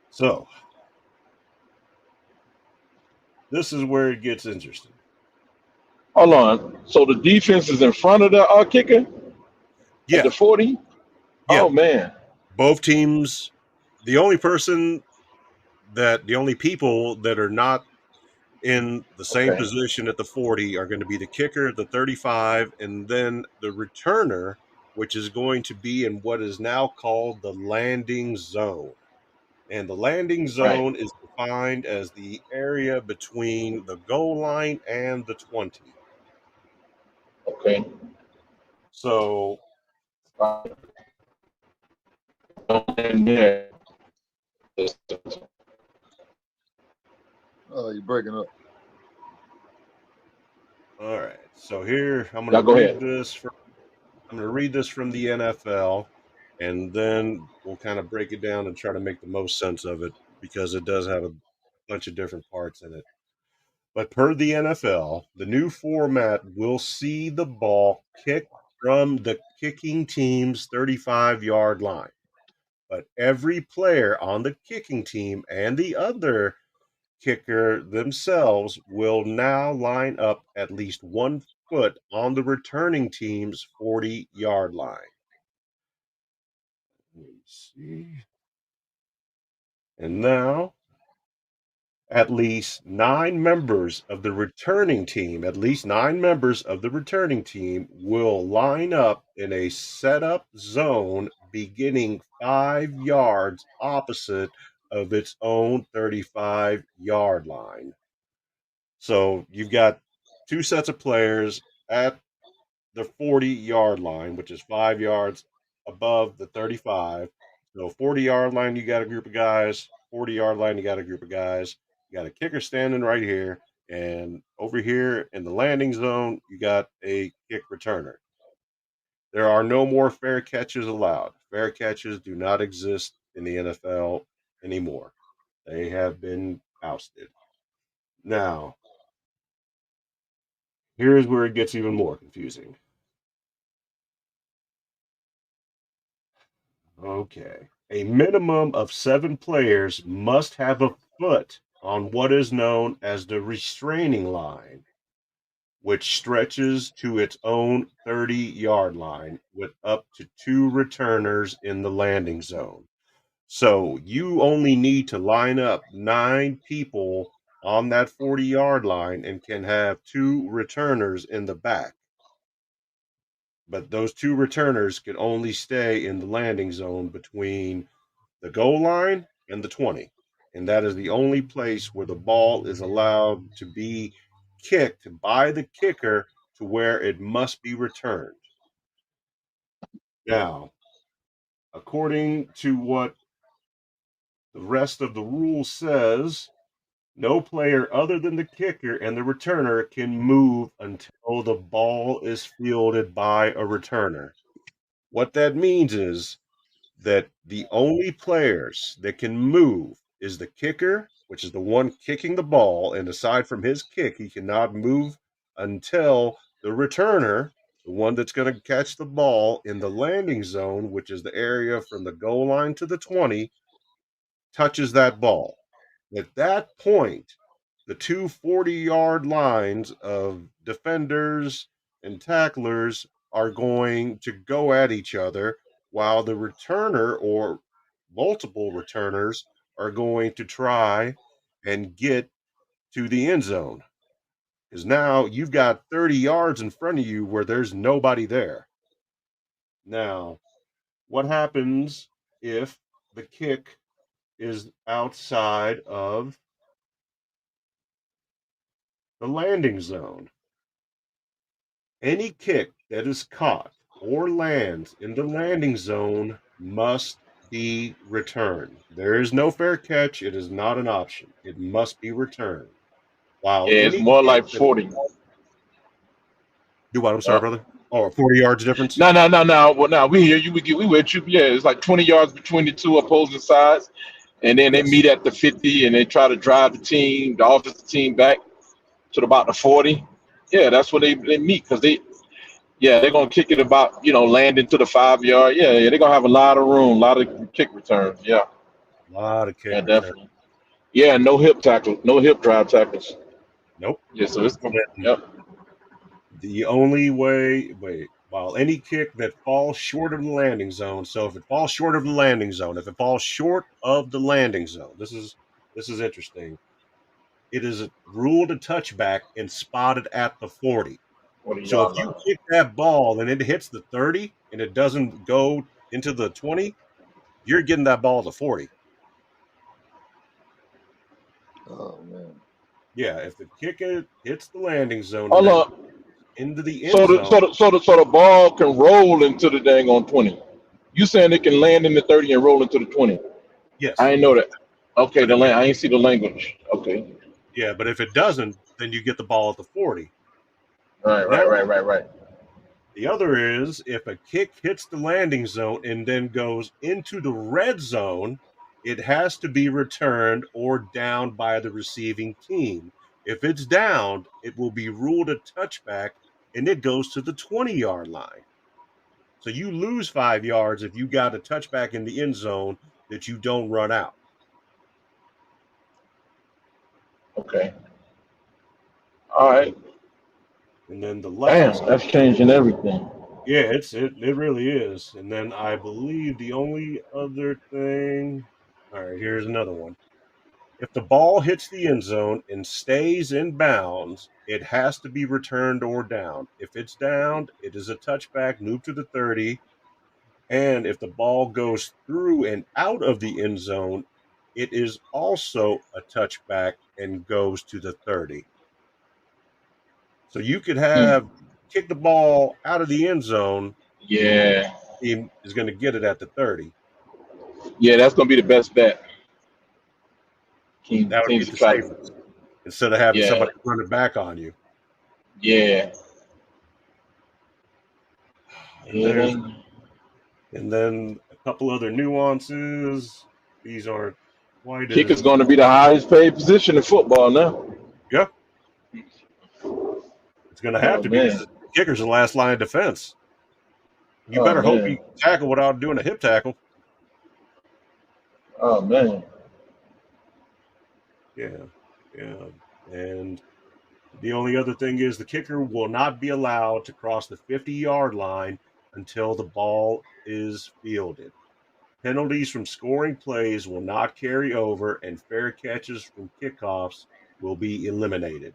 So this is where it gets interesting. Hold on. So the defense is in front of the kicker at Yeah, the 40? yeah. Oh, man. Both teams, the only the only people that are not in the same Okay. position at the 40 are going to be the kicker at the 35, and then the returner, which is going to be in what is now called the landing zone. And the landing Right. zone is defined as the area between the goal line and the 20. Okay. So, And yeah. Oh, you're breaking up. all right. So here I'm going to Y'all go read ahead. this from the NFL, and then we'll kind of break it down and try to make the most sense of it because it does have a bunch of different parts in it. But per the NFL, the new format will see the ball kicked from the kicking team's 35-yard line. But every player on the kicking team and the other kicker themselves will now line up at least 1 foot on the returning team's 40-yard line. Let me see. And now at least 9 members of the returning team will line up in a setup zone beginning 5 yards opposite of its own 35-yard line. So you've got two sets of players at the 40-yard line, which is 5 yards above the 35. So 40-yard line, you got a group of guys. 40-yard line, you got a group of guys. You got a kicker standing right here. And over here in the landing zone, you got a kick returner. There are no more fair catches allowed. Fair catches do not exist in the NFL anymore. They have been ousted. Now, here's where it gets even more confusing. Okay. A minimum of 7 players must have a foot on what is known as the restraining line, which stretches to its own 30-yard line with up to 2 returners in the landing zone. So you only need to line up 9 people on that 40-yard line and can have 2 returners in the back. But those 2 returners can only stay in the landing zone between the goal line, and the 20. And that is the only place where the ball is allowed to be kicked by the kicker to where it must be returned. Now, according to what the rest of the rule says, no player other than the kicker and the returner can move until the ball is fielded by a returner. What that means is that the only players that can move is the kicker, which is the one kicking the ball, and aside from his kick, he cannot move until the returner, the one that's going to catch the ball in the landing zone, which is the area from the goal line to the 20, touches that ball. At that point, the two 40-yard lines of defenders and tacklers are going to go at each other while the returner or multiple returners are going to try and get to the end zone. Because now you've got 30 yards in front of you where there's nobody there. Now, what happens if the kick is outside of the landing zone? Any kick that is caught or lands in the landing zone must be returned. There is no fair catch. It is not an option. It must be returned. While Yeah, it's any more kick like that 40. do what? I'm sorry, Uh, brother. Oh, 40 yards difference. no. Well, now we hear you. We with you. Yeah, it's like 20 yards between the two opposing sides, and then they Yes, meet at the 50, and they try to drive the offensive team back to about the 40. Yeah, that's where they meet because they're gonna kick it about land into the 5 yard. Yeah, they're gonna have a lot of room, a lot of kick returns. Yeah, a lot of kick yeah, return. definitely. Yeah, no hip tackle, no hip drive tackles. Nope. Yeah, so it's And then yep. the only way, while any kick that falls short of the landing zone. So if it falls short of the landing zone, if it falls short of the landing zone, this is interesting. It is ruled a touchback and spotted at the 40. 40 So if yard you line. kick that ball and it hits the 30 and it doesn't go into the 20, you're getting that ball to 40. Oh man. Yeah, if the kicker hits the landing zone and Hold then on. into the end So the zone, so the so the so the ball can roll into the dang on 20. You saying it can land in the 30 and roll into the 20? I yes. ain't know that. Okay, But the if it, land. I ain't see the language. Okay. yeah, but if it doesn't, then you get the ball at the 40. Right, Now right, right, right, right. the other is if a kick hits the landing zone and then goes into the red zone, it has to be returned or downed by the receiving team. If it's downed, it will be ruled a touchback and it goes to the 20-yard line. So you lose 5 yards if you got a touchback in the end zone that you don't run out. Okay. All right. And then the Damn, last, that's changing everything. yeah, it really is. And then I believe the only other thing, all right, here's another one. If the ball hits the end zone and stays in bounds, it has to be returned or down. If it's downed, it is a touchback, move to the 30. And if the ball goes through and out of the end zone, it is also a touchback and goes to the 30. So you could Hmm. have kick the ball out of the end zone, Yeah. team is going to get it at the 30. Yeah, that's gonna be the best bet. That would be Teams to the try. safest instead of having Yeah. somebody run it back on you. Yeah. And Yeah. there's and then a couple other nuances. These aren't quite Kicker's as gonna be the highest paid position in football now. yeah. It's going to have Oh to be because man. the kicker's the last line of defense. You Oh better hope you man. can tackle without doing a hip tackle. Oh man. Yeah, yeah. And the only other thing is the kicker will not be allowed to cross the 50-yard line until the ball is fielded. Penalties from scoring plays will not carry over, and fair catches from kickoffs will be eliminated.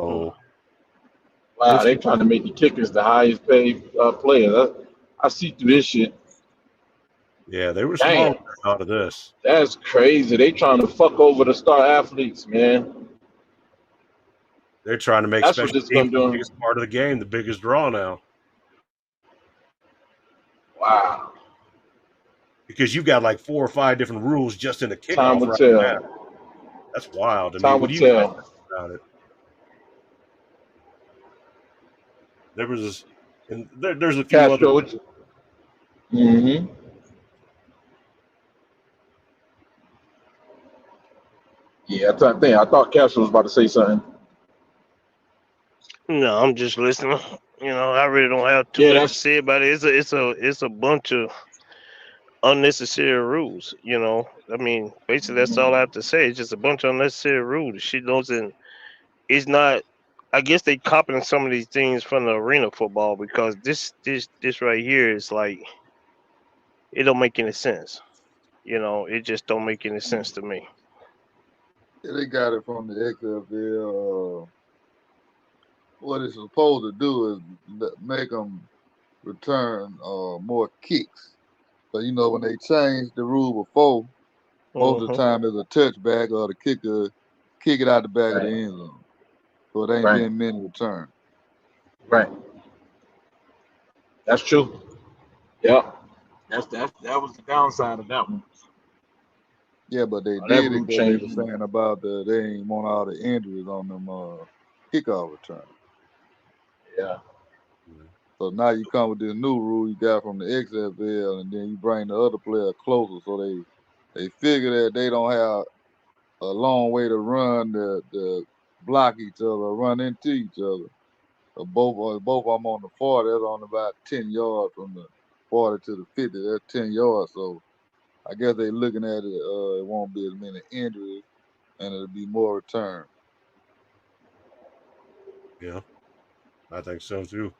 Hmm. So Wow, it's they trying to make the kickers the highest paid players. I see through this shit. Yeah, they were smart Damn, with a lot of this. that's crazy. They trying to fuck over the star athletes, man. They're trying to make That's what special this is teams gonna the do. biggest part of the game, the biggest draw now. Wow. Because you've got like 4 or 5 different rules just in the Time kickoff will right now. tell. That's wild to me. Time What will do you guys tell. think about it? There was, and there's a few other. Castro, what you? Mm-hmm. Yeah, I thought Castro was about to say something. No, I'm just listening. I really don't have too Yeah, much to that's say about it. It's a bunch of unnecessary rules. I mean, basically that's all I have to say. It's just a bunch of unnecessary rules. She doesn't. It's not. I guess they copying some of these things from the arena football because this right here is like it don't make any sense. It just don't make any sense to me. Yeah, they got it from the XFL. What it's supposed to do is make them return more kicks. But when they changed the rule before, most of the Hmm. time it's a touchback or the kicker kick it out the back of the right. end zone. So it ain't Right. been many returns. Right. That's true. Yep. That was the downside of that one. Yeah, but they That did it rule because they change. were saying about they ain't want all the injuries on them kickoff return. Yeah. So now you come with this new rule you got from the XFL, and then you bring the other player closer, so they figure that they don't have a long way to run to block each other, run into each other. Both of them on the 40, that's on about 10 yards from the 40 to the 50. That's 10 yards. So I guess they looking at it. It won't be as many injuries, and it'll be more return. Yeah, I think so too.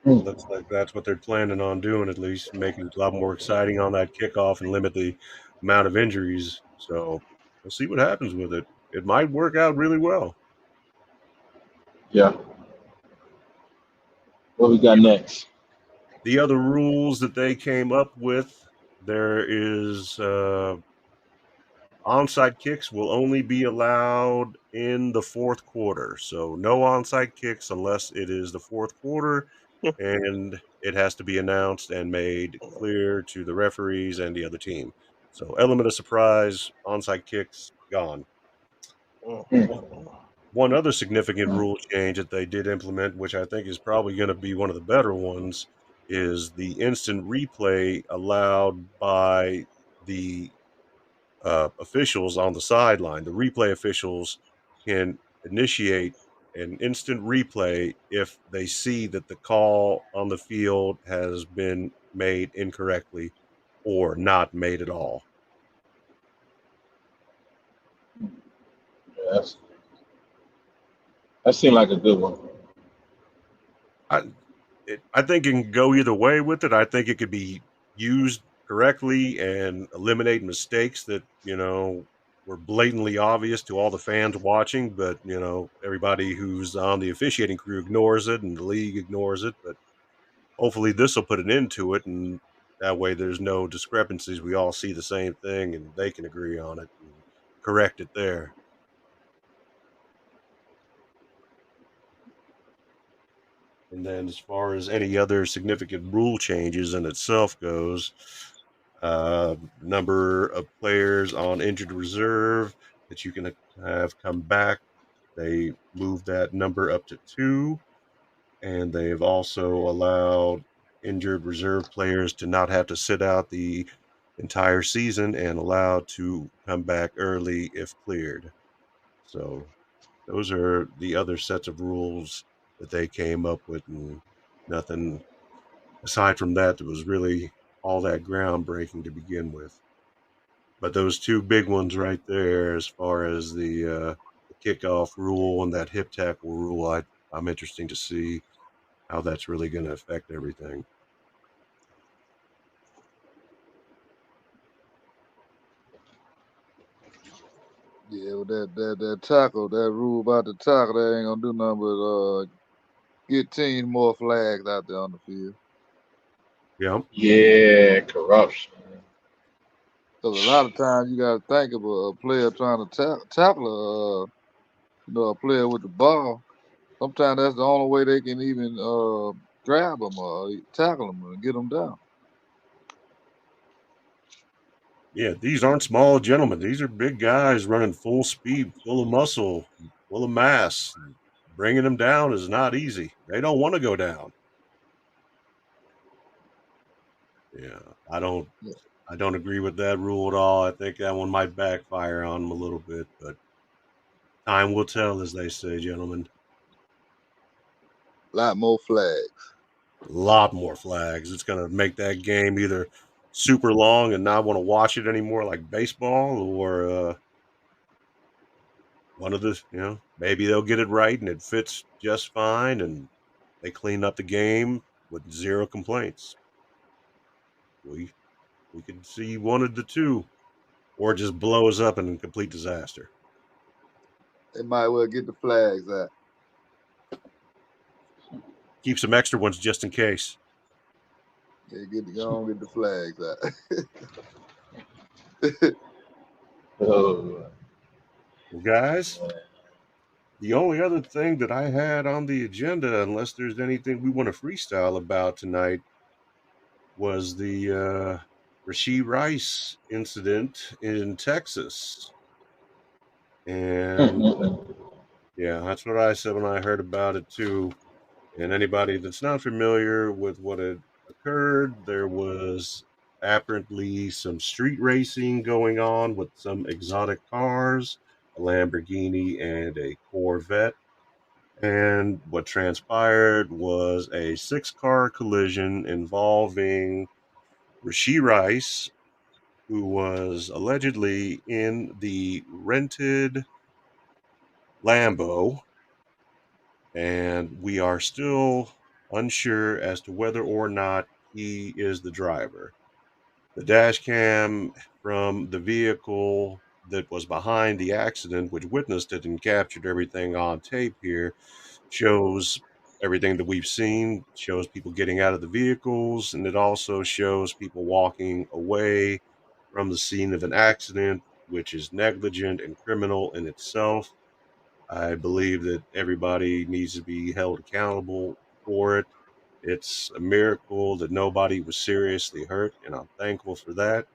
It Mm. looks like that's what they're planning on doing, at least making it a lot more exciting on that kickoff and limit the amount of injuries. So we'll see what happens with it. It might work out really well. Yeah. What we got The, next? the other rules that they came up with, there is onside kicks will only be allowed in the fourth quarter. So no onside kicks unless it is the fourth quarter, and it has to be announced and made clear to the referees and the other team. So element of surprise, onside kicks gone. One Mm. one other significant rule change that they did implement, which I think is probably going to be one of the better ones, is the instant replay allowed by the officials on the sideline. The replay officials can initiate an instant replay if they see that the call on the field has been made incorrectly or not made at all. Yeah, that seemed like a good one. I I think it can go either way with it. I think it could be used correctly and eliminate mistakes that were blatantly obvious to all the fans watching, but everybody who's on the officiating crew ignores it, and the league ignores it. But hopefully, this will put an end to it, and that way, there's no discrepancies. We all see the same thing, and they can agree on it and correct it there. And then, as far as any other significant rule changes in itself goes, number of players on injured reserve that you can have come back, they moved that number up to 2, and they've also allowed injured reserve players to not have to sit out the entire season and allowed to come back early if cleared. So those are the other sets of rules that they came up with, and nothing aside from that was really all that groundbreaking to begin with. But those two big ones right there, as far as the kickoff rule and that hip tackle rule, I'm interested to see how that's really going to affect everything. Yeah, with that tackle, that rule about the tackle, that ain't gonna do nothing but get teams more flags out there on the field. Yeah. Yeah, corruption. Because a lot of times you got to think of a player trying to tackle a player with the ball. Sometimes that's the only way they can even grab them or tackle them and get them down. Yeah, these aren't small gentlemen. These are big guys running full speed, full of muscle, full of mass. Bringing them down is not easy. They don't want to go down. Yeah, I don't. Yeah. I don't agree with that rule at all. I think that one might backfire on them a little bit, but time will tell, as they say, gentlemen. A lot more flags. A lot more flags. It's going to make that game either super long and not want to watch it anymore, like baseball, or one of the, maybe they'll get it right and it fits just fine, and they clean up the game with zero complaints. We we could see one of the two, or it just blows up in a complete disaster. They might well get the flags out. Keep some extra ones just in case. They go on get the flags out. Oh, Well, guys, the only other thing that I had on the agenda, unless there's anything we want to freestyle about tonight, was the Rashee Rice incident in Texas. And yeah, that's what I said when I heard about it too. And anybody that's not familiar with what had occurred, there was apparently some street racing going on with some exotic cars, a Lamborghini and a Corvette. And what transpired was a 6-car collision involving Rashee Rice, who was allegedly in the rented Lambo, and we are still unsure as to whether or not he is the driver. The dash cam from the vehicle that was behind the accident, which witnessed it and captured everything on tape here, shows everything that we've seen, shows people getting out of the vehicles, and it also shows people walking away from the scene of an accident, which is negligent and criminal in itself. I believe that everybody needs to be held accountable for it. It's a miracle that nobody was seriously hurt, and I'm thankful for that.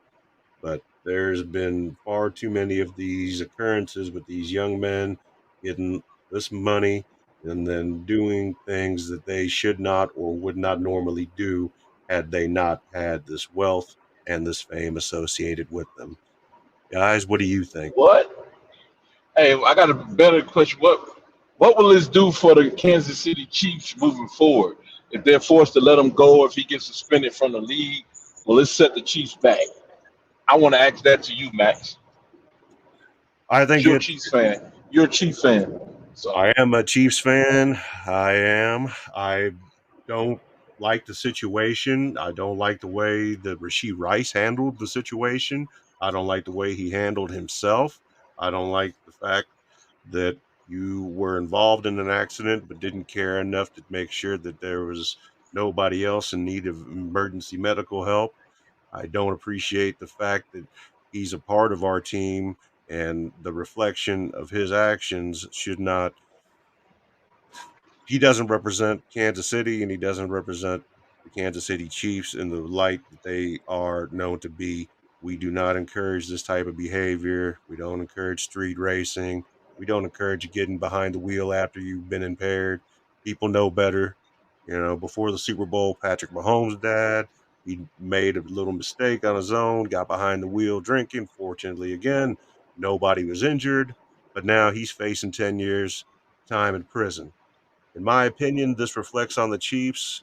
But there's been far too many of these occurrences with these young men getting this money and then doing things that they should not or would not normally do had they not had this wealth and this fame associated with them. Guys, what do you think? what? Hey, I got a better question. What will this do for the Kansas City Chiefs moving forward? If they're forced to let him go, if he gets suspended from the league, will it set the Chiefs back? I want to ask that to you, Max. I 'Cause think you're a it Chiefs fan. You're a Chiefs fan. So I am a Chiefs fan. I am. I don't like the situation. I don't like the way that Rashee Rice handled the situation. I don't like the way he handled himself. I don't like the fact that you were involved in an accident but didn't care enough to make sure that there was nobody else in need of emergency medical help. I don't appreciate the fact that he's a part of our team, and the reflection of his actions should not he doesn't represent Kansas City, and he doesn't represent the Kansas City Chiefs in the light that they are known to be. We do not encourage this type of behavior. We don't encourage street racing. We don't encourage you getting behind the wheel after you've been impaired. People know better. Before the Super Bowl, Patrick Mahomes' dad, he made a little mistake on his own, got behind the wheel drinking. Fortunately, again, nobody was injured, but now he's facing 10 years time in prison. In my opinion, this reflects on the Chiefs,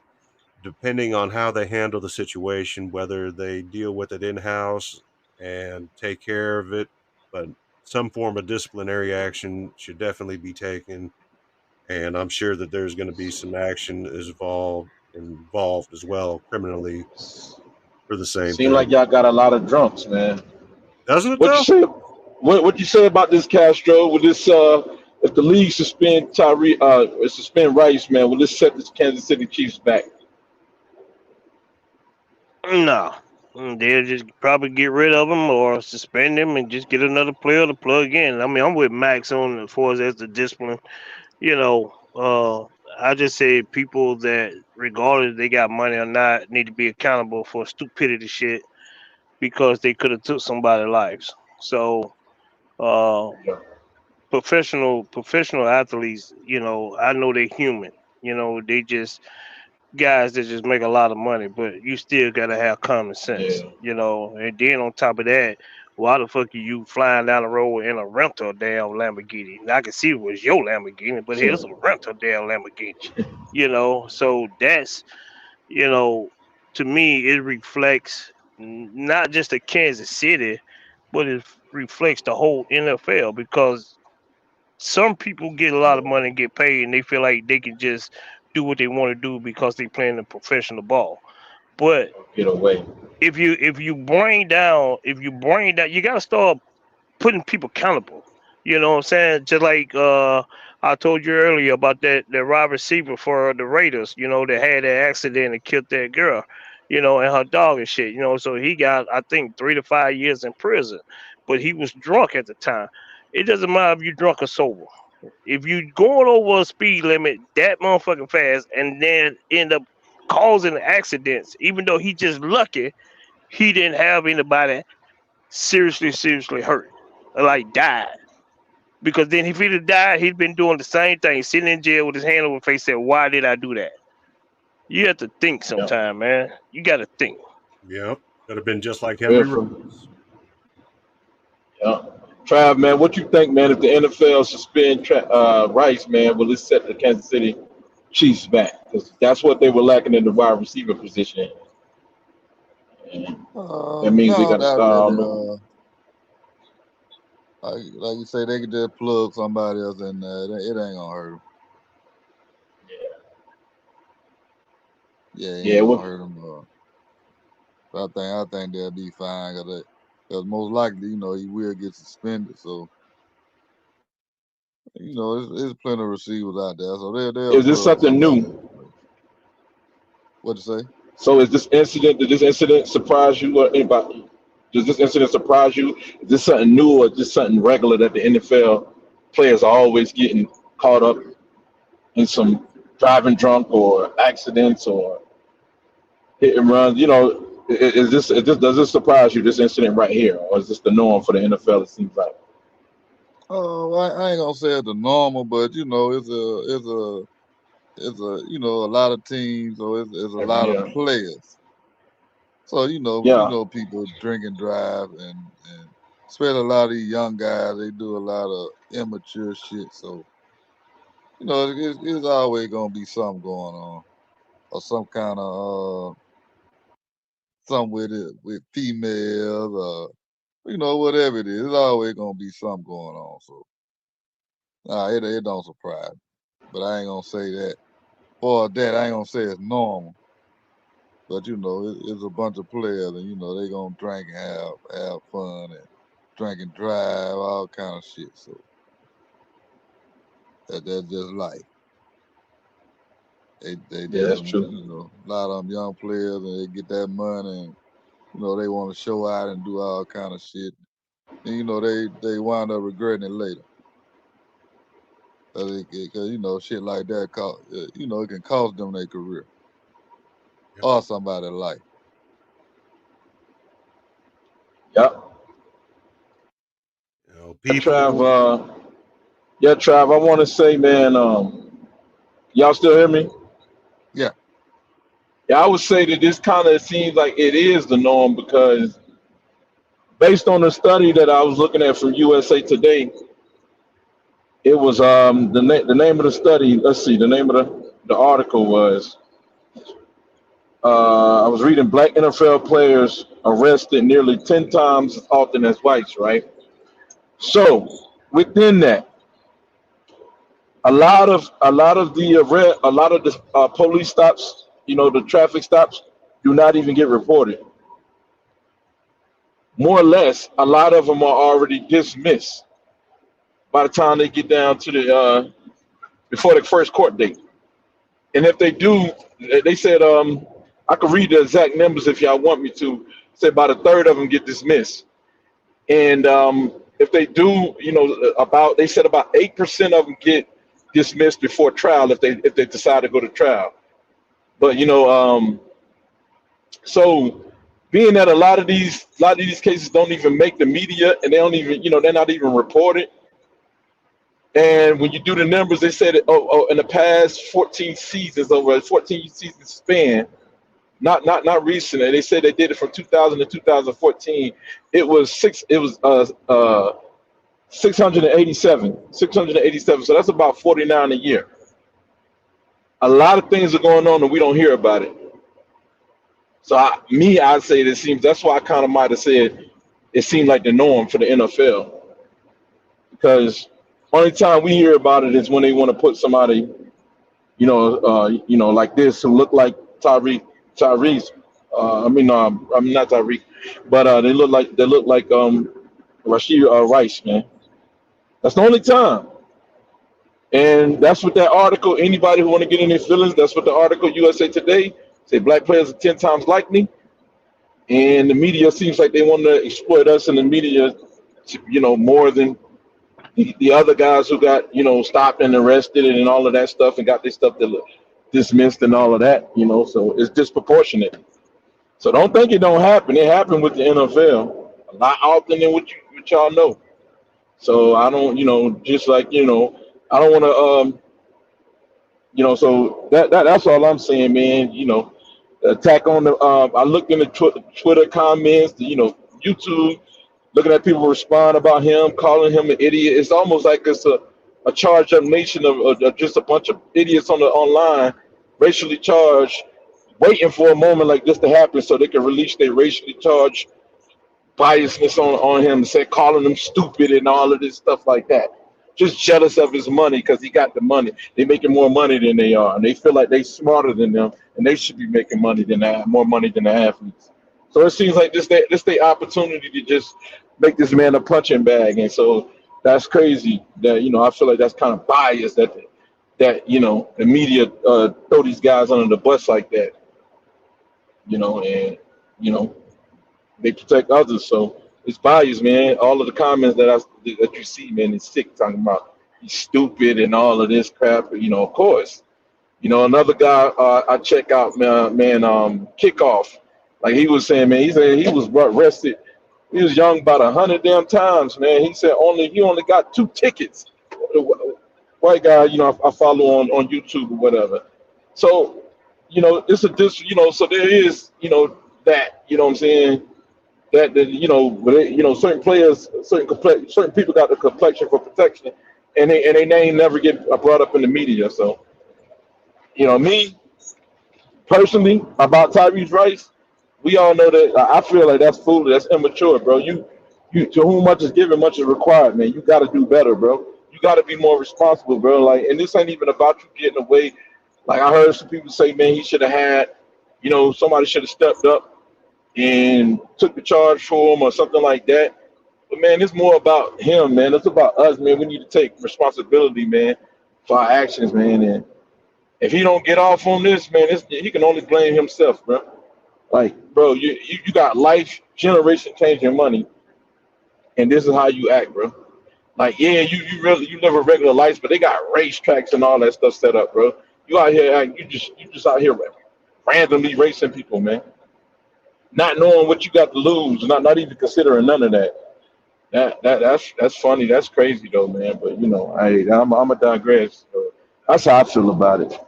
depending on how they handle the situation, whether they deal with it in house and take care of it. But some form of disciplinary action should definitely be taken. And I'm sure that there's going to be some action involved as well, criminally, for the same seem like thing. y'all got a lot of drunks, man. Doesn't it What you though? say? What you say about this Castro? Will this if the league suspend Rice, man, will this set the Kansas City Chiefs back? No. They'll just probably get rid of him or suspend him and just get another player to plug in. I mean, I'm with Max on as far as the discipline. You know, I just say people that, regardless if they got money or not, need to be accountable for stupidity shit because they could have took somebody's lives. So, uh, Yeah, professional athletes, I know they're human. They just guys that just make a lot of money, but you still gotta have common sense, yeah, And then on top of that, why the fuck are you flying down the road in a rental damn Lamborghini? Now, I can see it was your Lamborghini, but here's a sure. rental damn Lamborghini. So that's you know, to me it reflects not just the Kansas City, but it reflects the whole NFL because some people get a lot of money and get paid and they feel like they can just do what they want to do because they playing the professional ball. But Get away. if you bring down, you gotta start putting people accountable. You know what I'm saying? Just like I told you earlier about that wide receiver for the Raiders, that had that accident and killed that girl, and her dog and shit, so he got I think 3 to 5 years in prison. But he was drunk at the time. It doesn't matter if you're drunk or sober. If you going over a speed limit that motherfucking fast and then end up causing accidents, even though he just lucky he didn't have anybody seriously hurt, like died. Because then if he'd have died, he'd been doing the same thing, sitting in jail with his hand over his face, saying, "Why did I do that?" You have to think Yeah, sometime, man. You got to think. Yep. Could have been just like yeah, Henry Ruggs. yeah. Trav, man, what you think, man? If the NFL suspend Rice, man, will it set the Kansas City Chiefs back? Because that's what they were lacking in the wide receiver position, and that means they No, got to not start. really. Like you say, they could just plug somebody else in there. It ain't gonna hurt them. Yeah, it Yeah, ain't gonna well, hurt them. I think they'll be fine because most likely, he will get suspended. So, it's plenty of receivers out there, so they'll is this plug something somebody in. new? What you say? So, did this incident surprise you or anybody? Does this incident surprise you? Is this something new or just something regular that the NFL players are always getting caught up in some driving drunk or accidents or hit and runs? Does this surprise you? This incident right here, or is this the norm for the NFL? It seems like. I ain't gonna say it's the normal, but it's a lot of teams, so it's a Every lot of year. players. So Yeah, people drink and drive, and especially a lot of these young guys, they do a lot of immature shit. So it's always gonna be something going on, or some kind of something with it with females, or whatever it is. It's always gonna be something going on. So it don't surprise me. But I ain't gonna say that. For that, I ain't gonna say it's normal. But it's a bunch of players, and they gonna drink and have fun and drink and drive, all kind of shit. So that's just life. They yeah, just that's true. a lot of them young players, and they get that money, and they want to show out and do all kind of shit, and they wind up regretting it later. Because shit like that, it can cost them their career Yep. or somebody's life. Yeah, Trav. People. Yeah, Trav. I want to say, man. Y'all still hear me? Yeah. Yeah, I would say that this kind of seems like it is the norm because based on the study that I was looking at from USA Today, it was the name of the study. Let's see, the name of the article was I was reading black NFL players arrested nearly 10 times as often as whites, right? So within that, a lot of the police stops, the traffic stops, do not even get reported. More or less, a lot of them are already dismissed by the time they get down to the before the first court date. And if they do, they said I could read the exact numbers if y'all want me to. Say about a third of them get dismissed, and if they do, about they said about 8% of them get dismissed before trial if they decide to go to trial. But so being that a lot of these cases don't even make the media, and they don't even they're not even reported. And when you do the numbers, they said in the past 14 seasons, over a 14 season span, not recent. And they said they did it from 2000 to 2014. It was 687. So that's about 49 a year. A lot of things are going on and we don't hear about it. So I'd say it seems that's why I kind of might have said it seemed like the norm for the NFL because only time we hear about it is when they want to put somebody, like this who look like Tyrese. I mean not Tyreek, but they look like Rashee Rice, man. That's the only time. And that's what that article. Anybody who want to get in their feelings, that's what the article USA Today say. Black players are 10 times likely, and the media seems like they want to exploit us in the media, more than the other guys who got stopped and arrested and all of that stuff and got their stuff dismissed and all of that. So it's disproportionate. So don't think it don't happen. It happened with the NFL a lot often than what y'all know. So I don't, just like I don't want to, So that's all I'm saying, man. The attack on the. I looked in the Twitter comments, YouTube, looking at people respond about him, calling him an idiot. It's almost like it's a charged up nation of just a bunch of idiots on the online, racially charged, waiting for a moment like this to happen so they can release their racially charged biasness on him, say calling him stupid and all of this stuff like that. Just jealous of his money because he got the money. They making more money than they are, and they feel like they smarter than them, and they should be making money than that, more money than the athletes. So it seems like this they opportunity to just make this man a punching bag, and so that's crazy. That I feel like that's kind of biased that the media throw these guys under the bus like that, and you know they protect others. So it's biased, man. All of the comments that you see, man, is sick talking about he's stupid and all of this crap. Of course. Another guy I check out, man, Kickoff. Like he was saying, man, he said he was arrested. He was young about 100 damn times, man. He said he only got 2 tickets. White guy, I follow on YouTube or whatever. So, it's a so there is, that, what I'm saying, that but certain players, certain people got the complexion for protection, and they name never get brought up in the media. So, me personally about Tyrese Rice, we all know that I feel like that's foolish, that's immature, bro. You to whom much is given, much is required, man. You got to do better, bro. You got to be more responsible, bro. Like, and this ain't even about you getting away. Like I heard some people say, man, he should have had, somebody should have stepped up and took the charge for him or something like that. But man, it's more about him, man. It's about us, man. We need to take responsibility, man, for our actions, man. And if he don't get off on this, man, he can only blame himself, bro. Like, bro, you got life, generation changing money, and this is how you act, bro. Like, yeah, you live a regular life, but they got racetracks and all that stuff set up, bro. You out here, you just out here randomly racing people, man. Not knowing what you got to lose, not even considering none of that. That's funny. That's crazy though, man. But I'm a digress. So that's how I feel about it.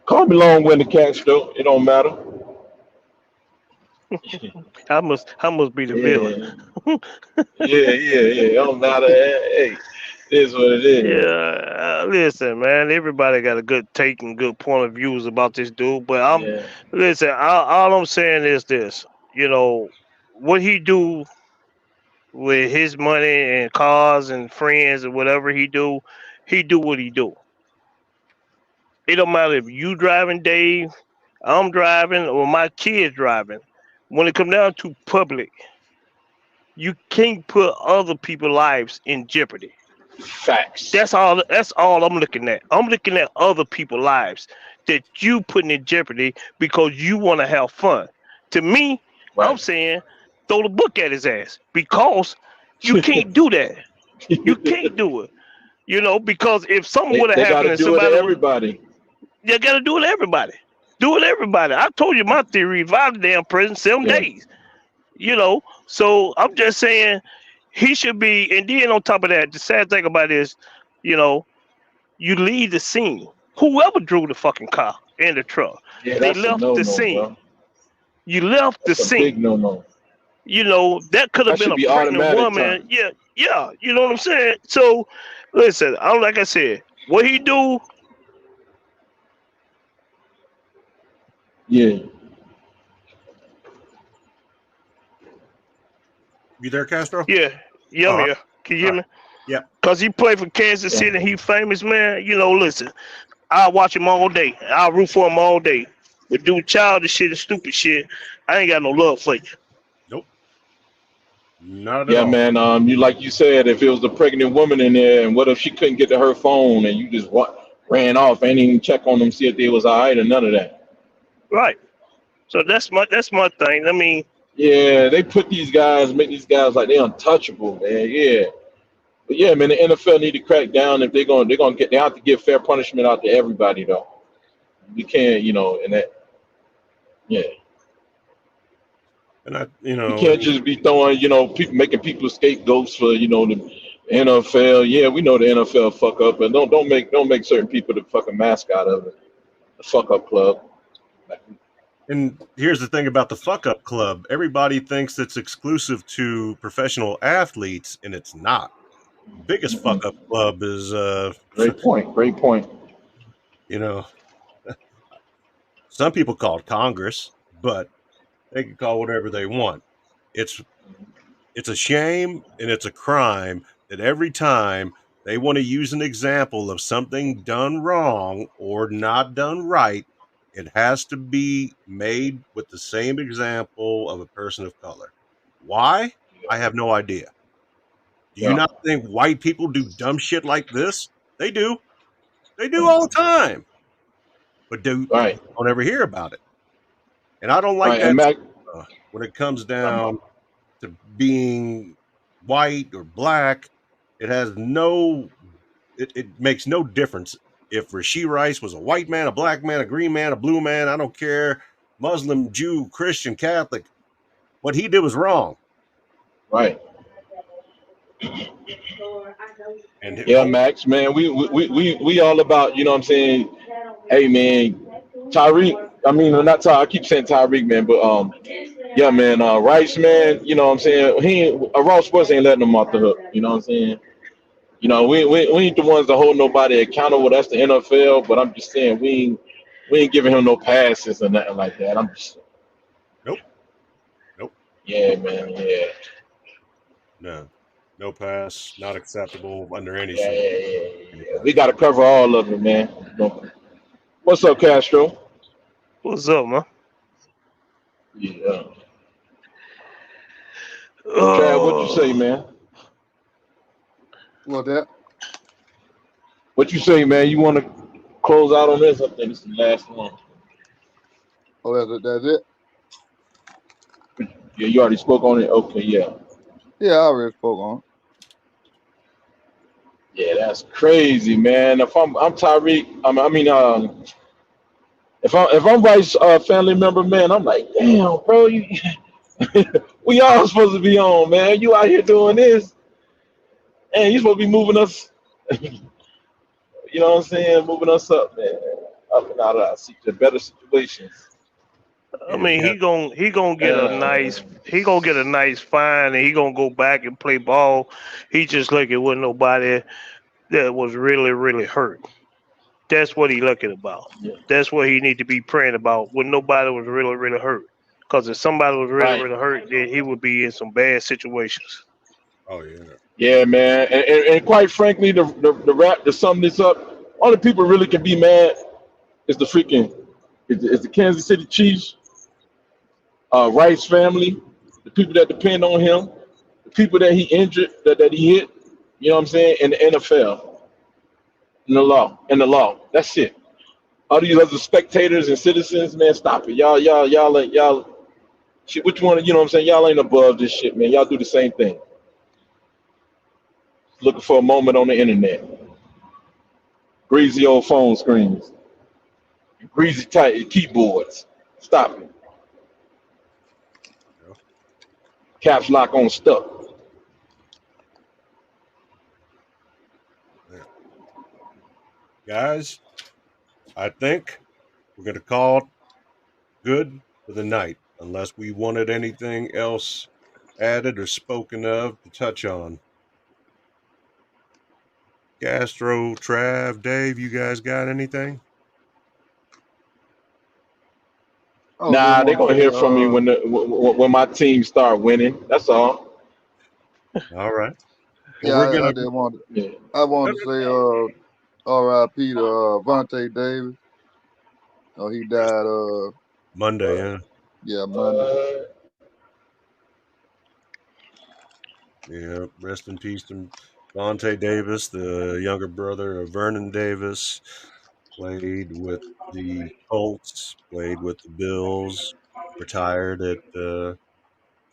Call me long-winded cats though. It don't matter. I must be the villain. Yeah, yeah. It don't matter. Hey, it is what it is. Yeah, listen, man. Everybody got a good take and good point of views about this dude, but Yeah, listen. All I'm saying is this: what he do with his money and cars and friends and whatever he do what he do. It don't matter if you driving, Dave, I'm driving, or my kids driving. When it come down to public, you can't put other people's lives in jeopardy. facts. That's all. That's all I'm looking at. I'm looking at other people's lives. that you putting in jeopardy because you want to have fun. To me, I'm Right. saying throw the book at his ass because you can't do that. You can't do it. Because if something would have They got happened to and do it to somebody was, everybody. you got to do it to everybody. Do it to everybody. I told you my theory. If I was damn prison, 7 days. So I'm just saying he should be. And then on top of that, the sad thing about this, you know, you leave the scene. Whoever drove the fucking car and the truck, Yeah, they that's a left the no-no, scene. bro. You left the That's a big scene. no-no. That could have That been should a be pregnant automatic woman. time. Yeah, yeah. You know what I'm saying? So, listen, like I said, what he do, Yeah. You there, Castro? yeah, yeah, Oh, all man. Can you hear right. me? Yeah. Cause he played for Kansas Yeah. City, and he famous, man. Listen, I watch him all day. I root for him all day. But do childish shit and stupid shit, I ain't got no love for you. Nope. Not at Yeah, all. man. You like you said, if it was a pregnant woman in there, and what if she couldn't get to her phone, and you just ran off, ain't even check on them, see if they was all right, or none of that. Right. So that's my thing. I mean, Yeah, they put these guys, make these guys like they untouchable, man. Yeah, but yeah, man, the NFL need to crack down if they have to give fair punishment out to everybody though. We can't, and that, yeah, And we can't and just be throwing, people making people scapegoats for, the NFL. Yeah, we know the NFL fuck up, but don't make certain people the fucking mascot of it, the fuck up club. Like, and here's the thing about the fuck up club. Everybody thinks it's exclusive to professional athletes, and it's not. The biggest fuck up club is great point. Great point. you know, some people call it Congress, but they can call whatever they want. It's it's a shame and it's a crime that every time they want to use an example of something done wrong or not done right, it has to be made with the same example of a person of color. Why? I have no idea. Do you Yeah. not think white people do dumb shit like this? They do. They do all the time, but Right. don't ever hear about it. And I don't like Right. And that Mac. when it comes Um, down to being white or black. It has no, it makes no difference if Rashee Rice was a white man, a black man, a green man, a blue man. I don't care, Muslim, Jew, Christian, Catholic. What he did was wrong, right. and Yeah, Max, man, we all about, what I'm saying. Hey, man, Tyreek. I mean, not Ty. I keep saying Tyreek, man, but yeah, man, Rice, man. You know what I'm saying. Ross Sports ain't letting him off the hook. You know what I'm saying. We ain't the ones that hold nobody accountable. That's the NFL. But I'm just saying we ain't giving him no passes or nothing like that. I'm just nope, nope, yeah, man, yeah, no, no pass, not acceptable under any yeah, yeah, circumstance. yeah, yeah. We got to cover all of it, man. What's up, Castro? what's up, man? Yeah. Trav, what'd you say, Oh, man? What that? What you say, man? You want to close out on this? I think it's the last one. Oh, that's it. Yeah, you already spoke on it. Okay, yeah, Yeah, I already spoke on. yeah, that's crazy, man. If I'm Tyreek, if I'm Rice family member, man, I'm like, damn, bro, we all supposed to be on, man. You out here doing this, and you supposed to be moving us. You know what I'm saying? Moving us up, man, up and out of the better situations. I Yeah, mean, yeah, he gonna get a nice fine, and he gonna go back and play ball. He just like it wasn't nobody that was really really hurt. That's what he looking about. Yeah. That's what he need to be praying about when nobody was really really hurt. Because if somebody was really Right. really hurt, then he would be in some bad situations. oh yeah, Yeah, man, and quite frankly, the rap to sum this up, only people really can be mad is the Kansas City Chiefs, Rice family, the people that depend on him, the people that he injured, that he hit. You know what I'm saying? And the NFL, and the law. That's it. All these other spectators and citizens, man, stop it. Y'all. Shit, which one? You know what I'm saying? Y'all ain't above this shit, man. Y'all do the same thing. Looking for a moment on the internet. Greasy old phone screens. Greasy tight keyboards. Stop it. You know, Caps lock on stuff. yeah. Guys, I think we're going to call it good for the night, unless we wanted anything else added or spoken of to touch on. Castro, Trav, Dave, you guys got anything? I was just Nah, they want to gonna say, hear from me when my team start winning. That's all. All right. Well, yeah, we're gonna. Yeah. I wanted to say, R.I.P. to Vontae Davis. Oh, he died. Monday, yeah. Yeah, Monday. Yeah. Rest in peace to Vontae Davis, the younger brother of Vernon Davis. Played with the Colts, played with the Bills, retired at an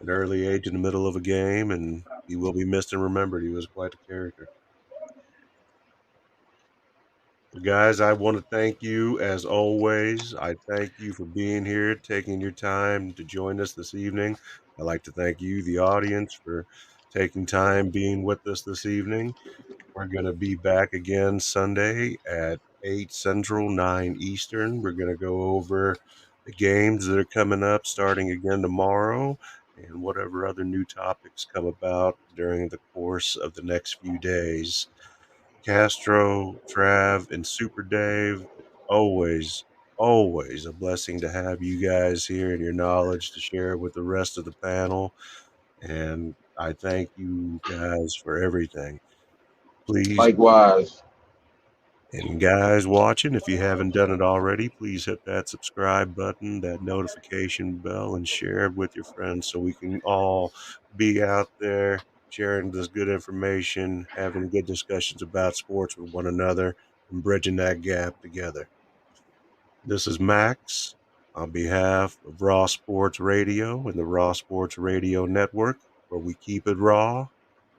early age in the middle of a game, and he will be missed and remembered. He was quite a character. Well, guys, I want to thank you as always. I thank you for being here, taking your time to join us this evening. I'd like to thank you, the audience, for taking time being with us this evening. We're going to be back again Sunday at 8 Central, 9 Eastern. We're going to go over the games that are coming up starting again tomorrow and whatever other new topics come about during the course of the next few days. Castro, Trav, and Super Dave, always, always a blessing to have you guys here and your knowledge to share with the rest of the panel. And I thank you guys for everything. Please, Likewise. and guys watching, if you haven't done it already, please hit that subscribe button, that notification bell, and share it with your friends so we can all be out there sharing this good information, having good discussions about sports with one another, and bridging that gap together. This is Max on behalf of Raw Sports Radio and the Raw Sports Radio Network, where we keep it raw.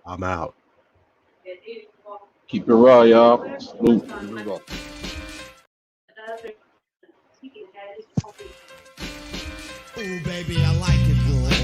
I'm out. Keep it raw, y'all. Salute. Keep it raw. Ooh, baby, I like it raw.